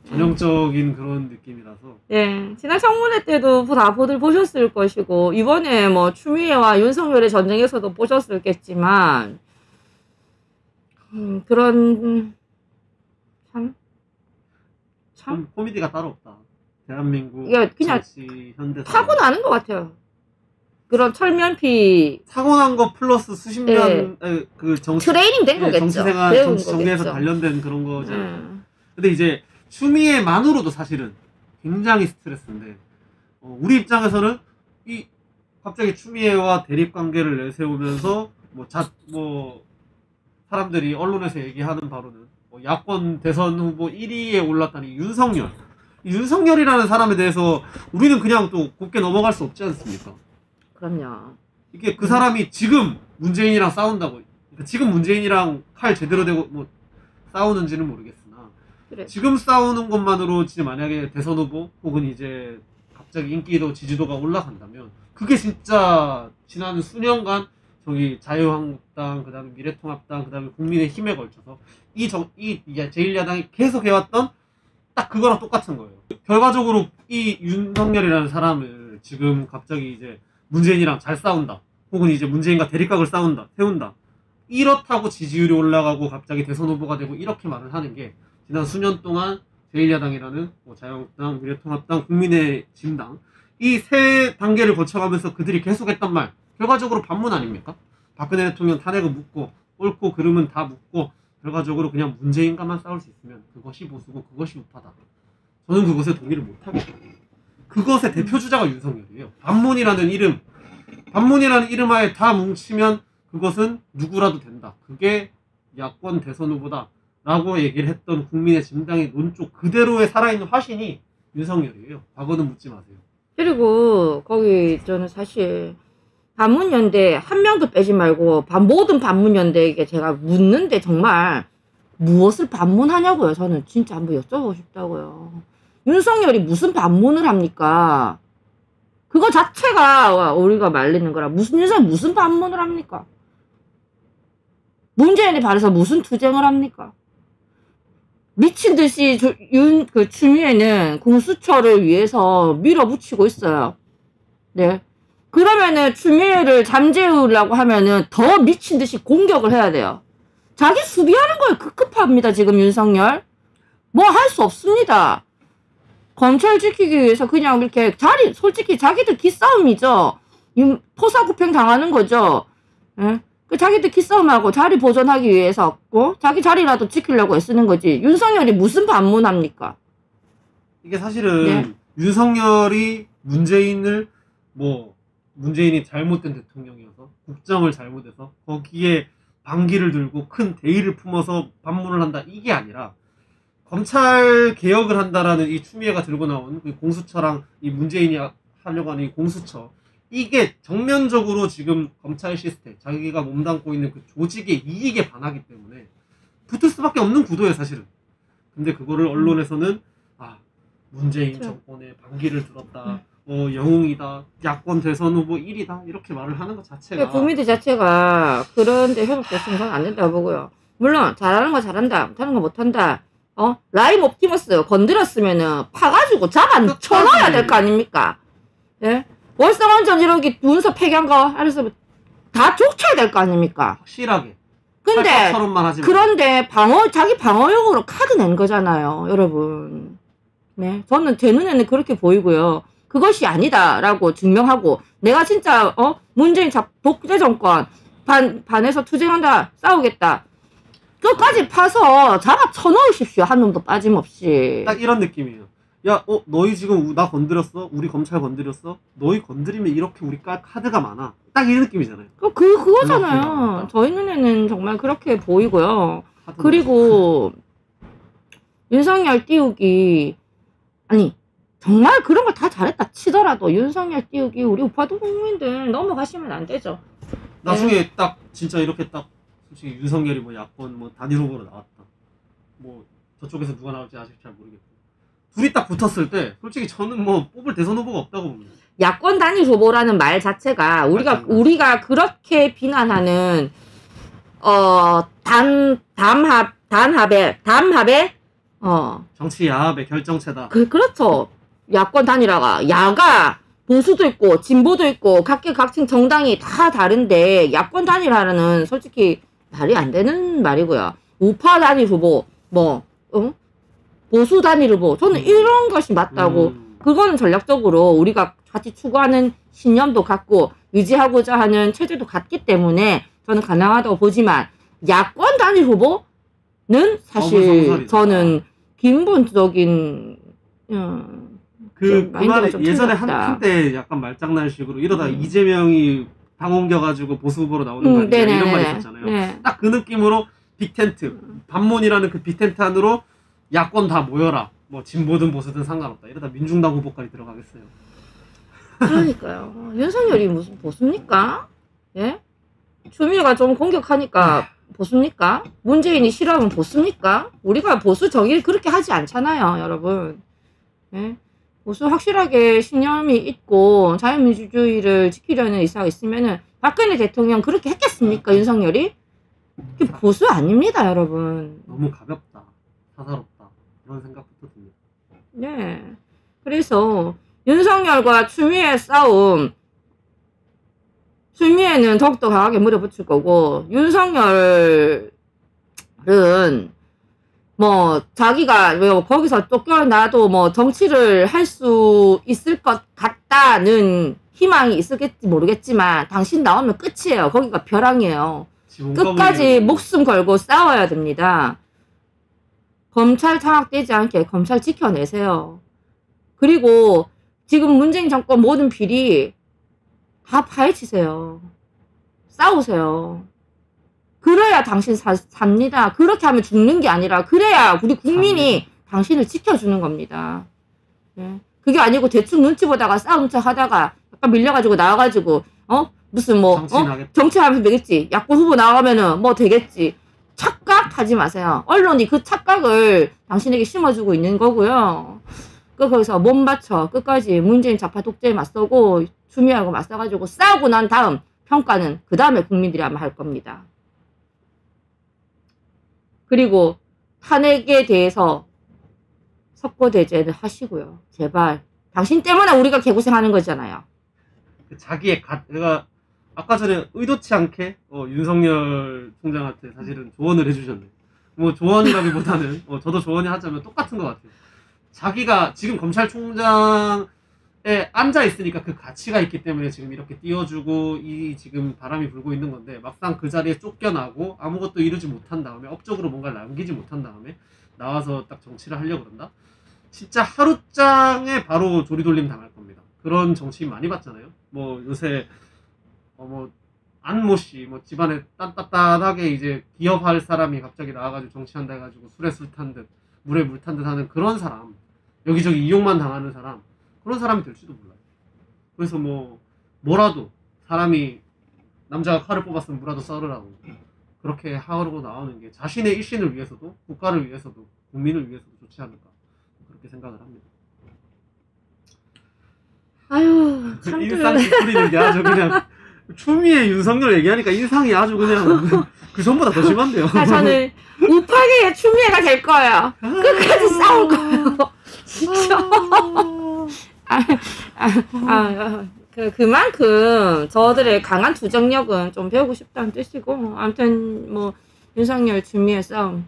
전형적인 그런 느낌이라서. 예, 지난 청문회 때도 다들 보셨을 것이고 이번에 뭐 추미애와 윤석열의 전쟁에서도 보셨을겠지만 그런 참 코미디가 따로 없다. 대한민국 그냥 정치 현대 타고나는 것 같아요. 그런 철면피 타고난 거 플러스 수십 년 그 정치 트레이닝 된 거겠죠. 정치생활 정치 정리에서 관련된 그런 거죠. 근데 이제 추미애만으로도 사실은 굉장히 스트레스인데 우리 입장에서는 갑자기 추미애와 대립 관계를 내세우면서 사람들이 언론에서 얘기하는 바로는 야권 대선 후보 1위에 올랐다니 윤석열이라는 사람에 대해서 우리는 그냥 또 곱게 넘어갈 수 없지 않습니까? 그럼요. 이게 그 사람이 지금 문재인이랑 싸운다고, 그러니까 지금 문재인이랑 칼 제대로 대고 싸우는지는 모르겠으나 그래. 지금 싸우는 것만으로 진짜 만약에 대선 후보 혹은 이제 갑자기 인기도 지지도가 올라간다면 그게 진짜 지난 수년간 저기 자유한국당, 그다음에 미래통합당, 그다음에 국민의힘에 걸쳐서 이 제1야당이 계속 해왔던 딱 그거랑 똑같은 거예요. 결과적으로 이 윤석열이라는 사람을 지금 갑자기 이제 문재인이랑 잘 싸운다, 혹은 이제 문재인과 대립각을 세운다. 이렇다고 지지율이 올라가고 갑자기 대선 후보가 되고 이렇게 말을 하는 게 지난 수년 동안 제1야당이라는 자유한국당, 미래통합당, 국민의힘당 이 세 단계를 거쳐가면서 그들이 계속했던 말 결과적으로 반문 아닙니까? 박근혜 대통령 탄핵을 묻고 옳고 그름은 다 묻고 결과적으로 그냥 문재인과만 싸울 수 있으면 그것이 보수고 그것이 우파다. 저는 그것에 동의를 못하겠어요. 그것의 대표 주자가 윤석열이에요. 반문이라는 이름 하에 다 뭉치면 그것은 누구라도 된다. 그게 야권 대선 후보다 라고 얘기를 했던 국민의 진당의 논조 그대로의 살아있는 화신이 윤석열이에요. 과거는 묻지 마세요. 그리고 거기 저는 사실 반문연대 한 명도 빼지 말고 모든 반문연대에게 제가 묻는데 정말 무엇을 반문하냐고요. 저는 진짜 한번 여쭤보고 싶다고요. 윤석열이 무슨 반문을 합니까? 그거 자체가 우리가 말리는 거라. 윤석열이 무슨 반문을 합니까? 문재인에 반해서 무슨 투쟁을 합니까? 미친 듯이 추미애는 공수처를 위해서 밀어붙이고 있어요. 네. 그러면은 추미애를 잠재우려고 하면은 더 미친 듯이 공격을 해야 돼요. 자기 수비하는 거에 급급합니다. 지금 윤석열. 뭐 할 수 없습니다. 검찰 지키기 위해서 그냥 이렇게 솔직히 자기들 기싸움이죠. 포사구팽 당하는 거죠. 예? 그 자기들 기싸움하고 자리 보존하기 위해서 자기 자리라도 지키려고 애쓰는 거지. 윤석열이 무슨 반문합니까? 이게 사실은 네. 윤석열이 문재인이 잘못된 대통령이어서 국정을 잘못해서 거기에 반기를 들고 큰 대의를 품어서 반문을 한다 이게 아니라 검찰 개혁을 한다라는 이 추미애가 들고 나온 그 공수처랑 이 문재인이 하려고 하는 이 공수처 이게 정면적으로 지금 검찰 시스템 자기가 몸담고 있는 그 조직의 이익에 반하기 때문에 붙을 수밖에 없는 구도예요 사실은. 근데 그거를 언론에서는 문재인 정권의 반기를 들었다. 영웅이다. 야권 대선 후보 1위다. 이렇게 말을 하는 것 자체가 국민들 자체가 그런데 회복됐으면 저는 안 된다고 보고요. 물론 잘하는 거 잘한다. 못하는 거 못한다. 라임 옵티머스 건드렸으면은 파가지고 잡아 쳐넣어야 될 거 아닙니까? 예? 월성원전 이렇게 문서 폐기한 거 알아서 다 족쳐야 될 거 아닙니까? 확실하게. 근데 하지 그런데 자기 방어용으로 카드 낸 거잖아요, 여러분. 네, 저는 제 눈에는 그렇게 보이고요. 그것이 아니다라고 증명하고 내가 진짜 문재인 독재 정권 반에서 투쟁한다, 싸우겠다. 끝까지 파서 잡아 쳐넣으십시오. 한 놈도 빠짐없이. 딱 이런 느낌이에요. 야, 너희 지금 나 건드렸어? 우리 검찰 건드렸어? 너희 건드리면 이렇게 우리 카드가 많아. 딱 이 느낌이잖아요. 그거잖아요. 저희 눈에는 정말 그렇게 보이고요. 그리고 윤석열 띄우기 아니 정말 그런 걸 다 잘했다 치더라도 윤석열 띄우기 우리 우파도 국민들 넘어가시면 안 되죠. 나중에 딱 진짜 이렇게 딱 솔직히 윤석열이 뭐 야권 뭐 단일 후보로 나왔다. 뭐 저쪽에서 누가 나올지 아직 잘 모르겠고 둘이 딱 붙었을 때 솔직히 저는 뭐 뽑을 대선 후보가 없다고 봅니다. 야권 단일 후보라는 말 자체가 우리가 그렇게 비난하는 담합의 정치 야합의 결정체다. 그렇죠. 야권 단일화가 야가 보수도 있고 진보도 있고 각계각층 정당이 다 다른데 야권 단일화는 솔직히 말이 안 되는 말이고요. 우파 단일 후보 보수 단일 후보 저는 이런 것이 맞다고 그거는 전략적으로 우리가 같이 추구하는 신념도 같고 유지하고자 하는 체제도 같기 때문에 저는 가능하다고 보지만 야권 단일 후보는 사실 저는 근본적인 그 말이 예전에 한때 약간 말장난식으로 이러다 이재명이 당 옮겨가지고 보수 후보로 나오는 거 아니냐 이런 말이 있었잖아요. 네. 딱 그 느낌으로 빅텐트 반문이라는 그 빅텐트 안으로 야권 다 모여라. 뭐 진보든 보수든 상관없다. 이러다 민중당 후보까지 들어가겠어요. 그러니까요. 윤석열이 무슨 보수입니까? 예? 추미애가 좀 공격하니까 보수입니까? 문재인이 싫어하면 보수입니까? 우리가 보수 정의를 그렇게 하지 않잖아요, 여러분. 예? 보수 확실하게 신념이 있고 자유민주주의를 지키려는 의사가 있으면은 박근혜 대통령 그렇게 했겠습니까, 윤석열이? 그게 보수 아닙니다, 여러분. 너무 가볍다, 사사롭다 그런 생각부터 듭니다. 네. 그래서 윤석열과 추미애 싸움, 추미애는 더욱더 강하게 물어붙일 거고 윤석열은 뭐 자기가 거기서 쫓겨나도 뭐 정치를 할 수 있을 것 같다는 희망이 있을지 모르겠지만 당신 나오면 끝이에요. 거기가 벼랑이에요. 끝까지 목숨 걸고 싸워야 됩니다. 검찰 장악되지 않게 검찰 지켜내세요. 그리고 지금 문재인 정권 모든 비리 다 파헤치세요. 싸우세요. 그래야 당신 삽니다. 그렇게 하면 죽는 게 아니라 그래야 우리 국민이 당신을 지켜주는 겁니다. 네. 그게 아니고 대충 눈치 보다가 싸움 척 하다가 약간 밀려가지고 나와가지고 무슨 정치하면서 되겠지. 야권 후보 나가면은 뭐 되겠지. 착각하지 마세요. 언론이 그 착각을 당신에게 심어주고 있는 거고요. 거기서 몸 바쳐 끝까지 문재인 좌파 독재에 맞서고 추미애하고 맞서가지고 싸우고 난 다음 평가는 그 다음에 국민들이 아마 할 겁니다. 그리고 탄핵에 대해서 석고대죄를 하시고요. 제발. 당신 때문에 우리가 개고생하는 거잖아요. 그 자기의 내가 아까 전에 의도치 않게 윤석열 총장한테 사실은 조언을 해주셨네. 뭐 조언이라기보다는 저도 조언이 하자면 똑같은 것 같아요. 자기가 지금 검찰총장에 앉아 있으니까 그 가치가 있기 때문에 지금 이렇게 띄워주고 이 지금 바람이 불고 있는 건데 막상 그 자리에 쫓겨나고 아무것도 이루지 못한 다음에 업적으로 뭔가를 남기지 못한 다음에 나와서 딱 정치를 하려고 그런다? 진짜 하루장에 바로 조리돌림 당할 겁니다. 그런 정치인 많이 봤잖아요. 뭐 요새 뭐 안모 씨 뭐 집안에 딴딴딴하게 이제 기업할 사람이 갑자기 나와가지고 정치한다 해가지고 술에 술 탄 듯 물에 물 탄 듯 하는 그런 사람, 여기저기 이용만 당하는 사람, 그런 사람이 될지도 몰라요. 그래서 뭐라도 사람이 남자가 칼을 뽑았으면 뭐라도 썰으라고 그렇게 하고 나오는 게 자신의 일신을 위해서도 국가를 위해서도 국민을 위해서도 좋지 않을까 그렇게 생각을 합니다. 아유, 참 인상 찌푸리는 게 아주 그냥 추미애 윤석열 얘기하니까 인상이 아주 그냥 그 전보다 더 심한데요. 저는 우파계의 추미애가 될 거예요. 끝까지 싸울 거예요. 진짜. 그만큼 저들의 강한 투쟁력은 좀 배우고 싶다는 뜻이고, 아무튼 뭐 윤석열 추미애 싸움.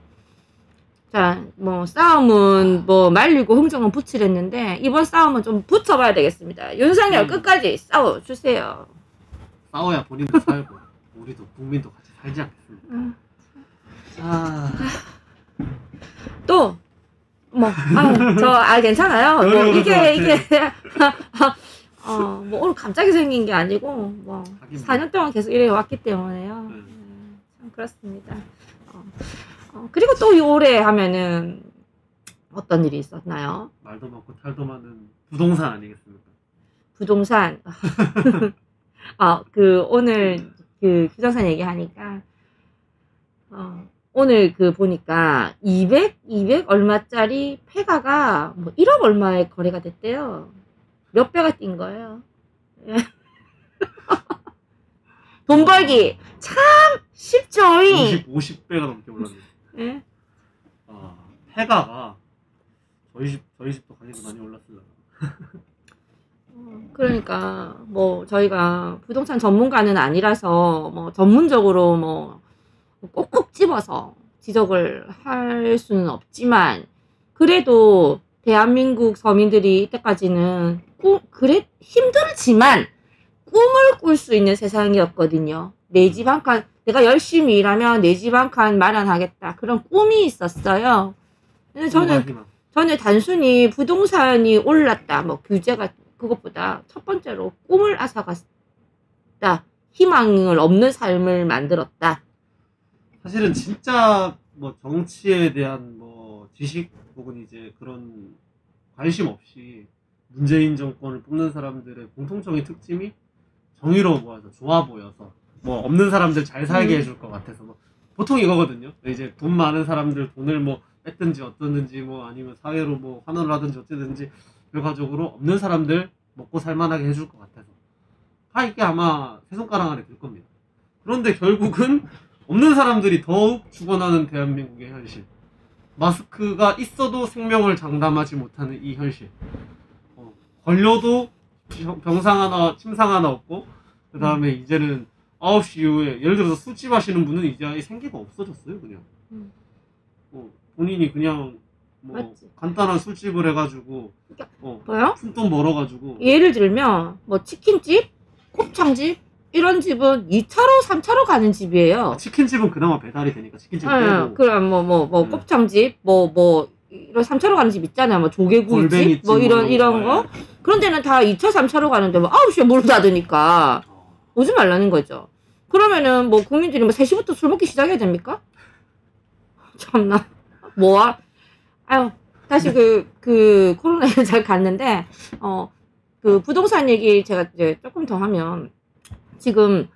자, 뭐 싸움은 뭐 말리고 흥정은 붙이랬는데 이번 싸움은 좀 붙여봐야 되겠습니다. 윤석열 끝까지 싸워주세요. 싸워야 본인도 살고 우리도 국민도 같이 살지 않겠습니까? 또 괜찮아요. 뭐 이게 뭐 오늘 갑자기 생긴 게 아니고 뭐 4년 동안 계속 이래 왔기 때문에요. 참 그렇습니다. 그리고 또 올해 하면은 어떤 일이 있었나요? 말도 많고 탈도 많은 부동산 아니겠습니까? 부동산. 오늘 부동산 얘기하니까 오늘 보니까 200 얼마짜리 폐가가 뭐 1억 얼마에 거래가 됐대요. 몇 배가 뛴 거예요. 돈 벌기 참 쉽죠. 50배가 넘게 올랐네요. 네? 폐가가 저희 집도 가격이 많이 올랐을라나. 그러니까 뭐 저희가 부동산 전문가는 아니라서 뭐 전문적으로 뭐 꼭꼭 집어서 지적을 할 수는 없지만 그래도 대한민국 서민들이 이때까지는 힘들지만 꿈을 꿀 수 있는 세상이었거든요. 내 집 한 칸, 내가 열심히 일하면 내 집 한 칸 마련하겠다. 그런 꿈이 있었어요. 근데 저는 단순히 부동산이 올랐다, 뭐 규제가 그것보다 첫 번째로 꿈을 앗아갔다. 희망을 없는 삶을 만들었다. 사실은 진짜 뭐 정치에 대한 뭐 지식 혹은 이제 그런 관심 없이 문재인 정권을 뽑는 사람들의 공통적인 특징이 정의로워 보여서 좋아 보여서 뭐 없는 사람들 잘 살게 해줄 것 같아서 뭐 보통 이거거든요. 이제 돈 많은 사람들 돈을 뭐 뺐든지 어떻든지 뭐 아니면 사회로 뭐 환원을 하든지 어쨌든지 결과적으로 없는 사람들 먹고 살만하게 해줄 것 같아서 이게 아마 세 손가락 안에 들 겁니다. 그런데 결국은 없는 사람들이 더욱 죽어나는 대한민국의 현실, 마스크가 있어도 생명을 장담하지 못하는 이 현실, 걸려도 병상 하나 침상 하나 없고 그 다음에 이제는 9시 이후에 예를 들어서 술집 하시는 분은 이제 아예 생계가 없어졌어요. 그냥 본인이 그냥 뭐 맞지. 간단한 술집을 해가지고 뭐요? 푼돈 벌어가지고 예를 들면 뭐 치킨집, 곱창집 이런 집은 2차로 3차로 가는 집이에요. 치킨집은 그나마 배달이 되니까 치킨집 빼고 그럼 뭐 곱창집 뭐 이런 3차로 가는 집 있잖아요. 뭐 조개구이집 뭐 이런 거. 그런 데는 다 2차 3차로 가는데 뭐 9시에 문을 닫으니까 오지 말라는 거죠. 그러면은 뭐 국민들이 뭐 3시부터 술 먹기 시작해야 됩니까? 참나. 뭐야? 다시 그 코로나를 잘 갔는데 그 부동산 얘기 제가 이제 조금 더 하면 지금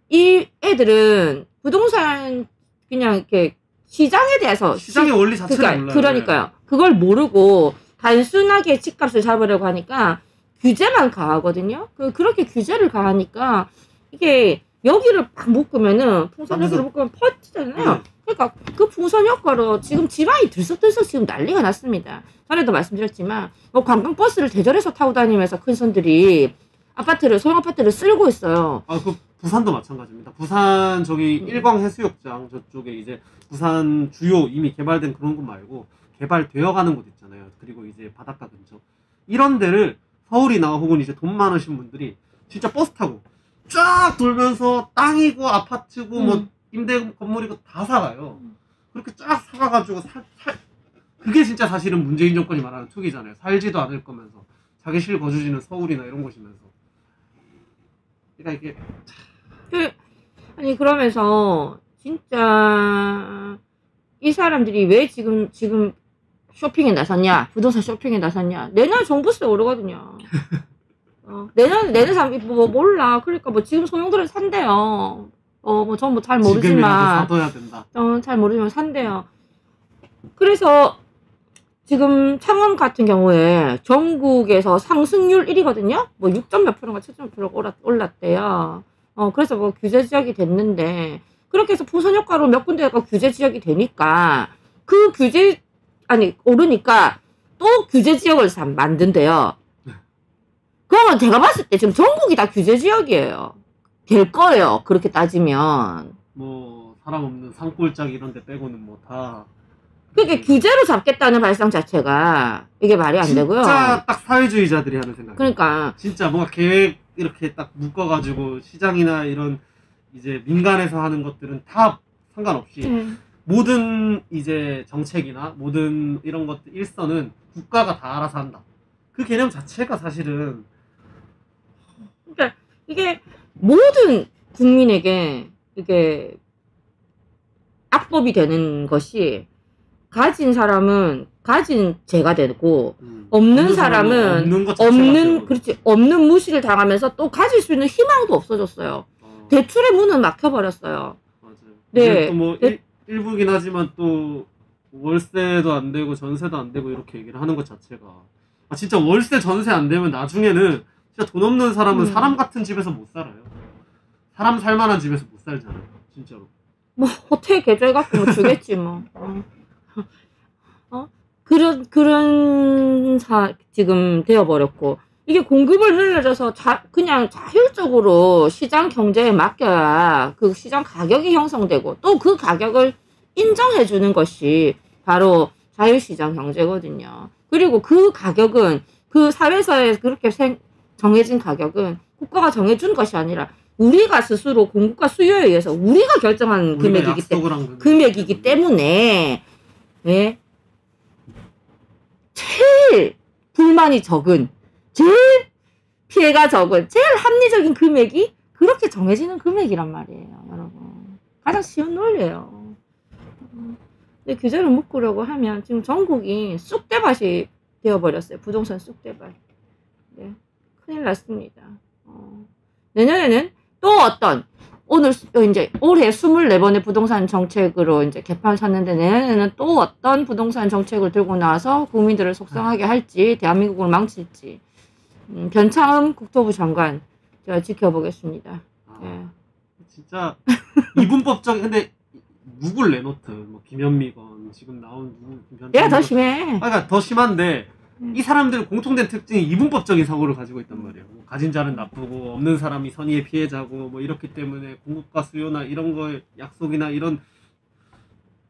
이 애들은 부동산 그냥 이렇게 시장에 대해서 시장의 원리 자체를 몰라요. 그러니까요. 그걸 모르고 단순하게 집값을 잡으려고 하니까 규제만 가하거든요. 그렇게 규제를 가하니까 이게 여기를 막 묶으면은 풍선 여기를 묶으면 퍼지잖아요. 그러니까 그 풍선 효과로 지금 지방이 들썩들썩 지금 난리가 났습니다. 전에도 말씀드렸지만 뭐 관광버스를 대절해서 타고 다니면서 큰 손들이 소형 아파트를 쓸고 있어요. 그 부산도 마찬가지입니다. 부산 저기 일광해수욕장 저쪽에 이제 부산 주요 이미 개발된 그런 곳 말고 개발되어 가는 곳 있잖아요. 그리고 이제 바닷가 근처. 이런 데를 서울이나 혹은 이제 돈 많으신 분들이 진짜 버스 타고 쫙 돌면서 땅이고 아파트고 뭐 임대 건물이고 다 사가요. 그렇게 쫙 사가가지고 그게 진짜 사실은 문재인 정권이 말하는 투기잖아요. 살지도 않을 거면서 자기 실거주지는 서울이나 이런 곳이면서. 그러니까 이게 아니 그러면서 진짜 이 사람들이 왜 지금 쇼핑에 나섰냐, 부동산 쇼핑에 나섰냐. 내년 종부세 오르거든요. 내년 사람 뭐 몰라. 그러니까 뭐 지금 소형들은 산대요. 뭐 전 뭐 잘 모르지만 지금이라도 사둬야 된다. 잘 모르지만 산대요. 그래서 지금 창원 같은 경우에 전국에서 상승률 1위거든요. 뭐 6점 몇 프로가 7점 몇 프로가 올랐대요. 그래서 뭐 규제 지역이 됐는데 그렇게 해서 부선 효과로 몇 군데가 규제 지역이 되니까 그 오르니까 또 규제 지역을 만든대요. 그러면 제가 봤을 때 지금 전국이 다 규제 지역이에요. 될 거예요. 그렇게 따지면. 뭐 사람 없는 산골짜기 이런 데 빼고는 뭐 다. 그게 규제로 잡겠다는 발상 자체가 이게 말이 안 되고요. 진짜 딱 사회주의자들이 하는 생각. 그러니까 진짜 뭔가 계획 이렇게 딱 묶어가지고 시장이나 이런 이제 민간에서 하는 것들은 다 상관없이 모든 이제 정책이나 모든 이런 것들 일선은 국가가 다 알아서 한다. 그 개념 자체가 사실은 그러니까 이게 모든 국민에게 이게 악법이 되는 것이 가진 사람은 가진 죄가 되고 없는 사람은 없는 무시를 당하면서 또 가질 수 있는 희망도 없어졌어요. 대출의 문은 막혀버렸어요. 맞아요. 네. 또 뭐 일부긴 하지만 또 월세도 안 되고 전세도 안 되고 이렇게 얘기를 하는 것 자체가 진짜 월세 전세 안 되면 나중에는 진짜 돈 없는 사람은 사람 같은 집에서 못 살아요. 사람 살만한 집에서 못 살잖아요. 진짜로. 뭐 호텔 계좌 갖고 뭐 주겠지 뭐. 그런 지금 되어버렸고 이게 공급을 늘려줘서 그냥 자율적으로 시장 경제에 맡겨야 그 시장 가격이 형성되고 또 그 가격을 인정해주는 것이 바로 자유시장 경제거든요. 그리고 그 가격은 그 사회사에 그렇게 정해진 가격은 국가가 정해준 것이 아니라 우리가 스스로 공급과 수요에 의해서 우리가 결정한 금액이기 때문에 예? 제일 불만이 적은 제일 피해가 적은 제일 합리적인 금액이 그렇게 정해지는 금액이란 말이에요. 여러분 가장 쉬운 논리예요. 근데 규제를 묶으려고 하면 지금 전국이 쑥대밭이 되어버렸어요. 부동산 쑥대밭. 네, 큰일 났습니다. 내년에는 또 이제 올해 24번의 부동산 정책으로 이제 개판 샀는데 내년에는 또 어떤 부동산 정책을 들고 나와서 국민들을 속상하게 할지 대한민국을 망칠지 변창흠 국토부 장관 제가 지켜보겠습니다. 예. 진짜 이분법적 근데 누굴 내놓든 뭐 김현미건 지금 나온 내가 더 심해. 그러니까 더 심한데 이 사람들 공통된 특징이 이분법적인 사고를 가지고 있단 말이에요. 뭐 가진 자는 나쁘고 없는 사람이 선의의 피해자고 뭐 이렇기 때문에 공급과 수요나 이런 거에 약속이나 이런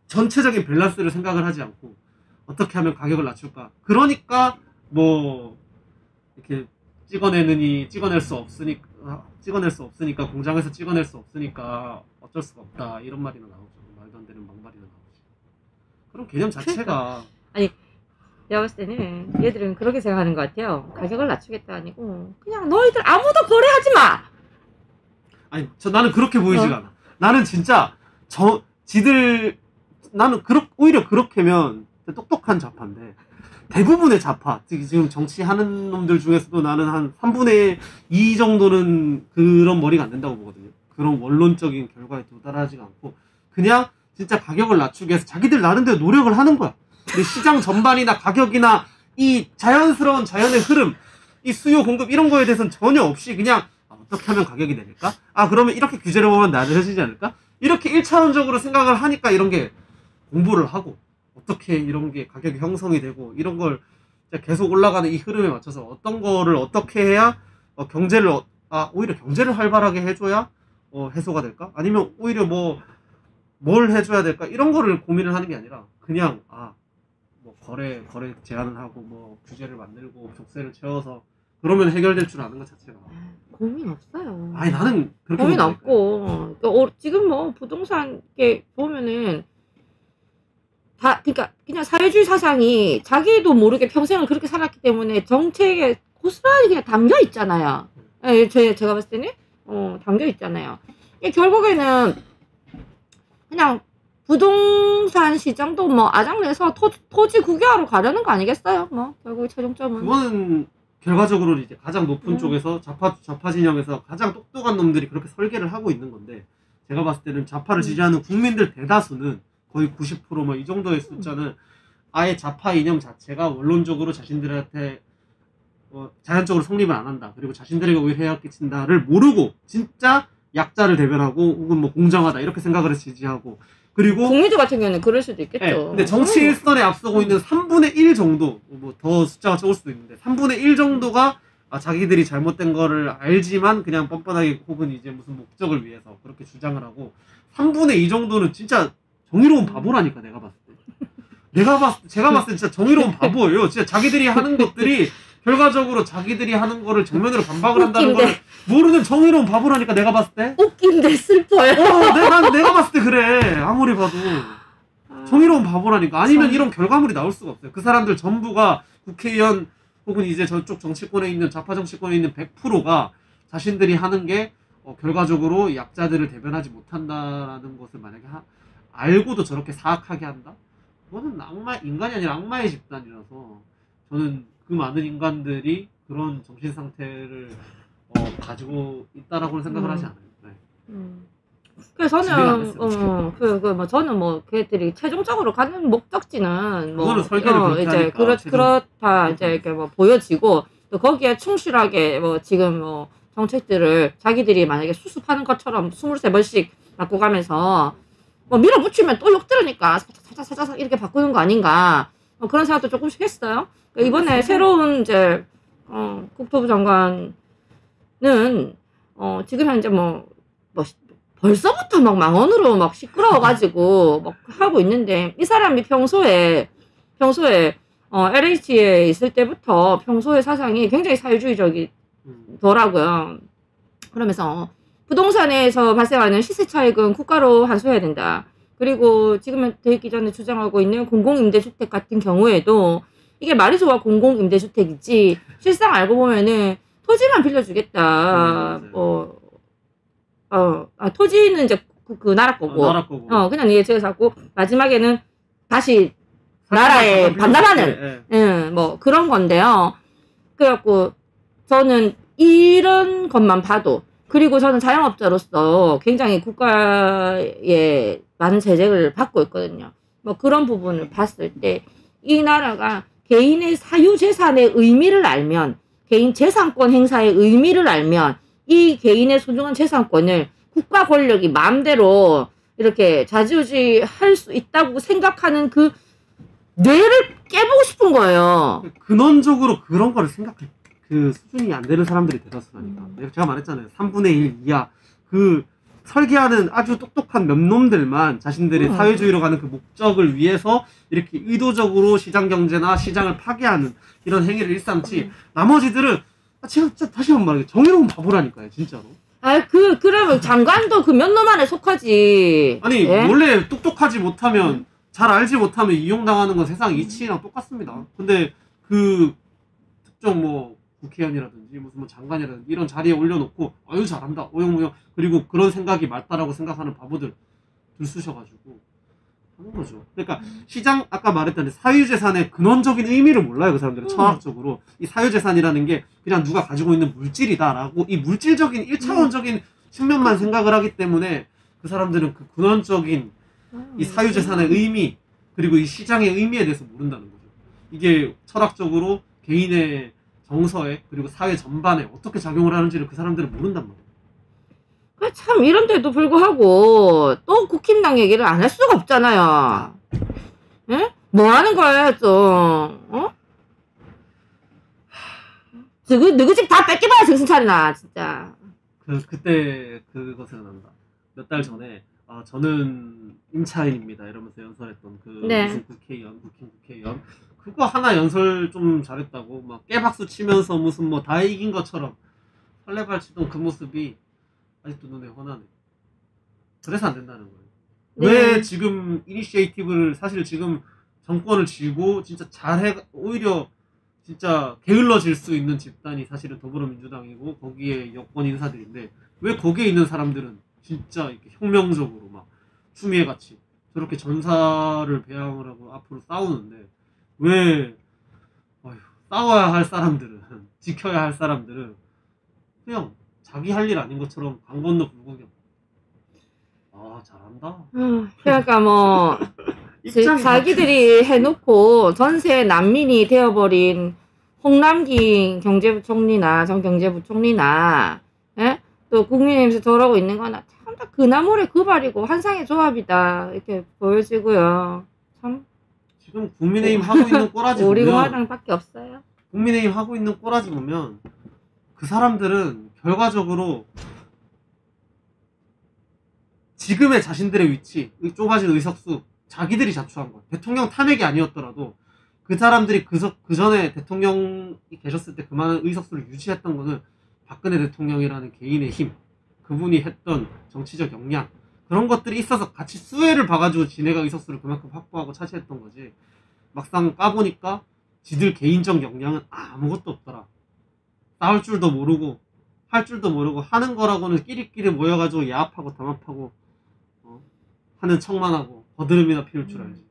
전체적인 밸런스를 생각을 하지 않고 어떻게 하면 가격을 낮출까. 그러니까 뭐 이렇게 찍어낼 수 없으니까 공장에서 찍어낼 수 없으니까 어쩔 수가 없다 이런 말이나 나오죠. 말도 안 되는 막말이나 나오죠. 그런 개념 자체가 아니 내가 봤을 때는 얘들은 그렇게 생각하는 것 같아요. 가격을 낮추겠다 아니고 그냥 너희들 아무도 거래하지 마. 아니 나는 그렇게 보이지가 않아. 나는 진짜 나는 오히려 그렇게면 똑똑한 좌파인데 대부분의 좌파 지금 정치하는 놈들 중에서도 나는 한 3분의 2 정도는 그런 머리가 안 된다고 보거든요. 그런 원론적인 결과에 도달하지가 않고 그냥 진짜 가격을 낮추기 위해서 자기들 나름대로 노력을 하는 거야. 근데 시장 전반이나 가격이나 이 자연스러운 자연의 흐름, 이 수요 공급 이런 거에 대해서는 전혀 없이 그냥 어떻게 하면 가격이 내릴까? 그러면 이렇게 규제를 보면 낮아지지 않을까? 이렇게 1차원적으로 생각을 하니까 이런 게 공부를 하고 어떻게 이런 게 가격이 형성이 되고 이런 걸 계속 올라가는 이 흐름에 맞춰서 어떤 거를 어떻게 해야 경제를 오히려 경제를 활발하게 해줘야 해소가 될까? 아니면 오히려 뭘 해줘야 될까? 이런 거를 고민을 하는 게 아니라 그냥 뭐 거래 제한을 하고 뭐 규제를 만들고 족쇄를 채워서 그러면 해결될 줄 아는 것 자체가 고민 없어요. 아니 나는 그렇게 고민 생각해. 없고 지금 뭐 부동산 게 보면은 다 그러니까 그냥 사회주의 사상이 자기도 모르게 평생을 그렇게 살았기 때문에 정책에 고스란히 그냥 담겨 있잖아요. 예, 제가 봤을 때는 담겨 있잖아요. 결국에는 그냥 부동산 시장도 뭐 아장내서 토지 국유화로 가려는 거 아니겠어요? 뭐 결국 최종점은. 그거는 결과적으로 이제 가장 높은 쪽에서 좌파 진영에서 가장 똑똑한 놈들이 그렇게 설계를 하고 있는 건데 제가 봤을 때는 좌파를 지지하는 국민들 대다수는 거의 90% 뭐 이 정도의 숫자는 아예 좌파 이념 자체가 원론적으로 자신들한테 자연적으로 성립을 안 한다. 그리고 자신들에게 오히려 해악을 끼친다를 모르고 진짜 약자를 대변하고 혹은 뭐 공정하다 이렇게 생각을 해서 지지하고 그리고 국민들 같은 경우는 그럴 수도 있겠죠. 네, 근데 정치 일선에 앞서고 있는 3분의 1 정도 뭐 더 숫자가 적을 수도 있는데 3분의 1 정도가 자기들이 잘못된 거를 알지만 그냥 뻔뻔하게 혹은 이제 무슨 목적을 위해서 그렇게 주장을 하고 3분의 2 정도는 진짜 정의로운 바보라니까 내가 봤을 때. 제가 봤을 때 진짜 정의로운 바보예요. 진짜 자기들이 하는 것들이 결과적으로 자기들이 하는 거를 정면으로 반박을 한다는 걸 모르는 정의로운 바보라니까 내가 봤을 때. 웃긴데 슬퍼요. 내가 봤을 때 그래. 아무리 봐도. 정의로운 바보라니까. 아니면 이런 결과물이 나올 수가 없어요. 그 사람들 전부가 국회의원 혹은 이제 저쪽 정치권에 있는 좌파 정치권에 있는 100%가 자신들이 하는 게 결과적으로 약자들을 대변하지 못한다라는 것을 만약에 알고도 저렇게 사악하게 한다? 그거는 인간이 아니라 악마의 집단이라서 저는 그 많은 인간들이 그런 정신 상태를 가지고 있다라고는 생각을 하지 않아요. 네. 그래서 저는 뭐 걔들이 최종적으로 가는 목적지는 뭐 그거는 설계를 이제 그렇다 이제 이렇게 뭐 보여지고 또 거기에 충실하게 뭐 지금 뭐 정책들을 자기들이 만약에 수습하는 것처럼 23번씩 바꿔가면서 뭐 밀어붙이면 또 욕 들으니까 살짝 이렇게 바꾸는 거 아닌가 그런 생각도 조금씩 했어요. 이번에 새로운 이제 국토부 장관은 지금 현재 뭐 벌써부터 막 망언으로 막 시끄러워가지고 막 하고 있는데 이 사람이 평소에 LH에 있을 때부터 평소의 사상이 굉장히 사회주의적이더라고요. 그러면서 부동산에서 발생하는 시세 차익은 국가로 환수해야 된다. 그리고 지금 되기 전에 주장하고 있는 공공임대주택 같은 경우에도 이게 말이 좋아 공공임대주택이지 실상 알고 보면은 토지만 빌려주겠다. 토지는 이제 그 나라 거고. 그냥 이게 제가 자꾸 마지막에는 다시 나라에 반납하는, 뭐 그런 건데요. 그래갖고 저는 이런 것만 봐도 그리고 저는 자영업자로서 굉장히 국가의 많은 제재를 받고 있거든요. 뭐 그런 부분을 봤을 때 이 나라가 개인의 사유재산의 의미를 알면 개인 재산권 행사의 의미를 알면 이 개인의 소중한 재산권을 국가 권력이 마음대로 이렇게 좌지우지 할 수 있다고 생각하는 그 뇌를 깨보고 싶은 거예요. 근원적으로 그런 거를 생각해. 그 수준이 안 되는 사람들이 대다수라니까. 제가 말했잖아요. 3분의 1 이하. 그 설계하는 아주 똑똑한 몇 놈들만 자신들이 사회주의로 가는 그 목적을 위해서 이렇게 의도적으로 시장 경제나 시장을 파괴하는 이런 행위를 일삼지 나머지들은 진짜 다시 한번 말하게 정의로운 바보라니까요. 진짜로. 그러면 장관도 그 몇 놈 안에 속하지. 아니 원래 똑똑하지 못하면 잘 알지 못하면 이용당하는 건 세상 이치랑 똑같습니다. 근데 그 특정 뭐 국회의원이라든지 무슨 뭐 장관이라든지 이런 자리에 올려놓고 아유 잘한다 오영무영 그리고 그런 생각이 맞다라고 생각하는 바보들 들쑤셔가지고 하는 거죠. 그러니까 시장 아까 말했던 사유재산의 근원적인 의미를 몰라요. 그 사람들은 철학적으로 이 사유재산이라는 게 그냥 누가 가지고 있는 물질이다라고 이 물질적인 1차원적인 측면만 생각을 하기 때문에 그 사람들은 그 근원적인 이 사유재산의 의미 그리고 이 시장의 의미에 대해서 모른다는 거죠. 이게 철학적으로 개인의 정서에 그리고 사회 전반에 어떻게 작용을 하는지를 그 사람들은 모른단 말이에요. 참 이런데도 불구하고 또 국힘당 얘기를 안 할 수가 없잖아요. 응? 뭐 하는 거예요 좀? 너희 집 다 뺏기봐야 정신 차리나, 진짜. 그때 그거 생각난다. 몇 달 전에 저는 임차인입니다 이러면서 연설했던 그 네. 무슨 국회의원 그거 하나 연설 좀 잘했다고 막 깨박수 치면서 무슨 뭐 다 이긴 것처럼 설레발 치던 그 모습이 아직도 눈에 훤하네. 그래서 안 된다는 거예요. 네. 왜 지금 이니시에이티브를 사실 지금 정권을 쥐고 진짜 오히려 진짜 게을러질 수 있는 집단이 사실은 더불어민주당이고 거기에 여권 인사들인데 왜 거기에 있는 사람들은 진짜 이렇게 혁명적으로 막 추미애 같이 저렇게 전사를 배양을 하고 앞으로 싸우는데 왜 싸워야 할 사람들은 지켜야 할 사람들은 그냥 자기 할 일 아닌 것처럼 강 건너 불구경. 잘한다. 그러니까 뭐 자기들이 해놓고 전세 난민이 되어버린 홍남기 경제부총리나 전 경제부총리나 예? 또 국민의힘에서 저러고 있는 거나 참 다 그나물의 그 발이고 환상의 조합이다 이렇게 보여지고요. 참 지금 국민의힘 하고 있는 꼬라지 우리 보면 공화당밖에 없어요. 국민의힘 하고 있는 꼬라지 보면 그 사람들은 결과적으로 지금의 자신들의 위치, 좁아진 의석수 자기들이 자초한 거야. 대통령 탄핵이 아니었더라도 그 사람들이 그 전에 대통령이 계셨을 때 그만한 의석수를 유지했던 거는 박근혜 대통령이라는 개인의 힘, 그분이 했던 정치적 역량 그런 것들이 있어서 같이 수혜를 봐가지고 지네가 의석수를 그만큼 확보하고 차지했던 거지. 막상 까보니까 지들 개인적 역량은 아무것도 없더라. 싸울 줄도 모르고 할 줄도 모르고 하는 거라고는 끼리끼리 모여가지고 야합하고 담합하고 하는 척만 하고 거드름이나 피울 줄 알지.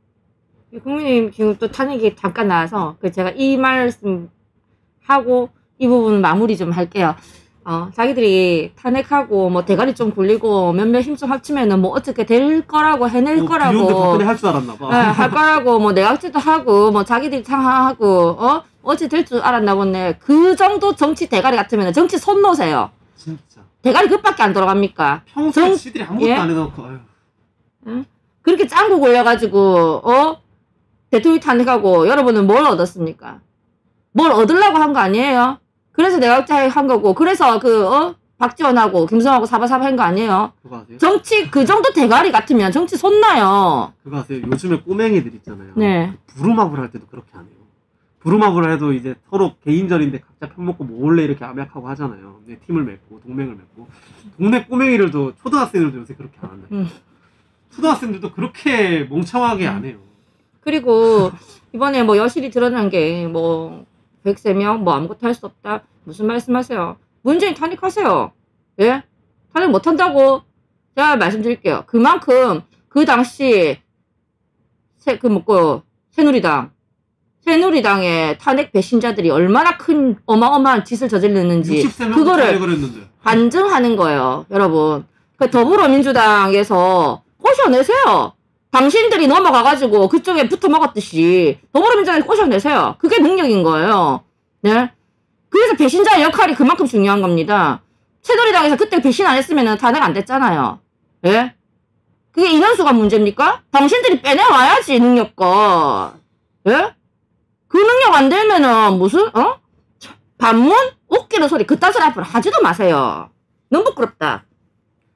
국민의힘 지금 또 탄핵이 잠깐 나와서 제가 이 말씀 하고 이 부분 마무리 좀 할게요. 자기들이 탄핵하고 뭐 대가리 좀 굴리고 몇몇 힘 좀 합치면은 뭐 어떻게 될 거라고 해낼 거라고. 비용도 박근혜 할 줄 알았나 봐. 네, 할 거라고 뭐 내각제도 하고 뭐 자기들이 상하하고 어찌 될 줄 알았나 보네. 그 정도 정치 대가리 같으면 정치 손 놓으세요. 진짜. 대가리 그밖에 안 돌아갑니까? 평소에 지들이 아무것도 안 해놓고 응? 그렇게 짱구 굴려가지고 대통령 탄핵하고 여러분은 뭘 얻었습니까? 뭘 얻으려고 한 거 아니에요? 그래서 내각제 한 거고 그래서 박지원하고 김성하고 사바사바 한 거 아니에요? 그거 아세요? 정치 그 정도 대가리 같으면 정치 손 나요. 그거 아세요? 요즘에 꼬맹이들 있잖아요. 네. 부루마블 할 때도 그렇게 안 해요. 부루마블 해도 이제 서로 개인전인데 각자 편먹고 몰래 이렇게 암약하고 하잖아요. 팀을 맺고 동맹을 맺고 동네 꼬맹이들도 초등학생들도 요새 그렇게 안 한다. 초등학생들도 그렇게 멍청하게 안 해요. 그리고 이번에 뭐 여실히 드러난 게 뭐 103명 뭐 아무것도 할 수 없다. 무슨 말씀하세요? 문재인 탄핵하세요. 예? 탄핵 못한다고? 제가 말씀드릴게요. 그만큼 그 당시 새누리당의 탄핵 배신자들이 얼마나 큰 어마어마한 짓을 저질렀는지 그거를 반증하는 거예요. 여러분. 그 더불어민주당에서 꼬셔내세요. 당신들이 넘어가가지고 그쪽에 붙어 먹었듯이 더불어민주당에 꼬셔내세요. 그게 능력인 거예요. 네? 그래서 배신자의 역할이 그만큼 중요한 겁니다. 새누리당에서 그때 배신 안 했으면 탄핵 안 됐잖아요. 예? 그게 이현수가 문제입니까? 당신들이 빼내와야지 능력껏. 예? 그 능력 안 되면은 무슨 반문? 웃기는 소리 그딴 소리 앞으로 하지도 마세요. 너무 부끄럽다.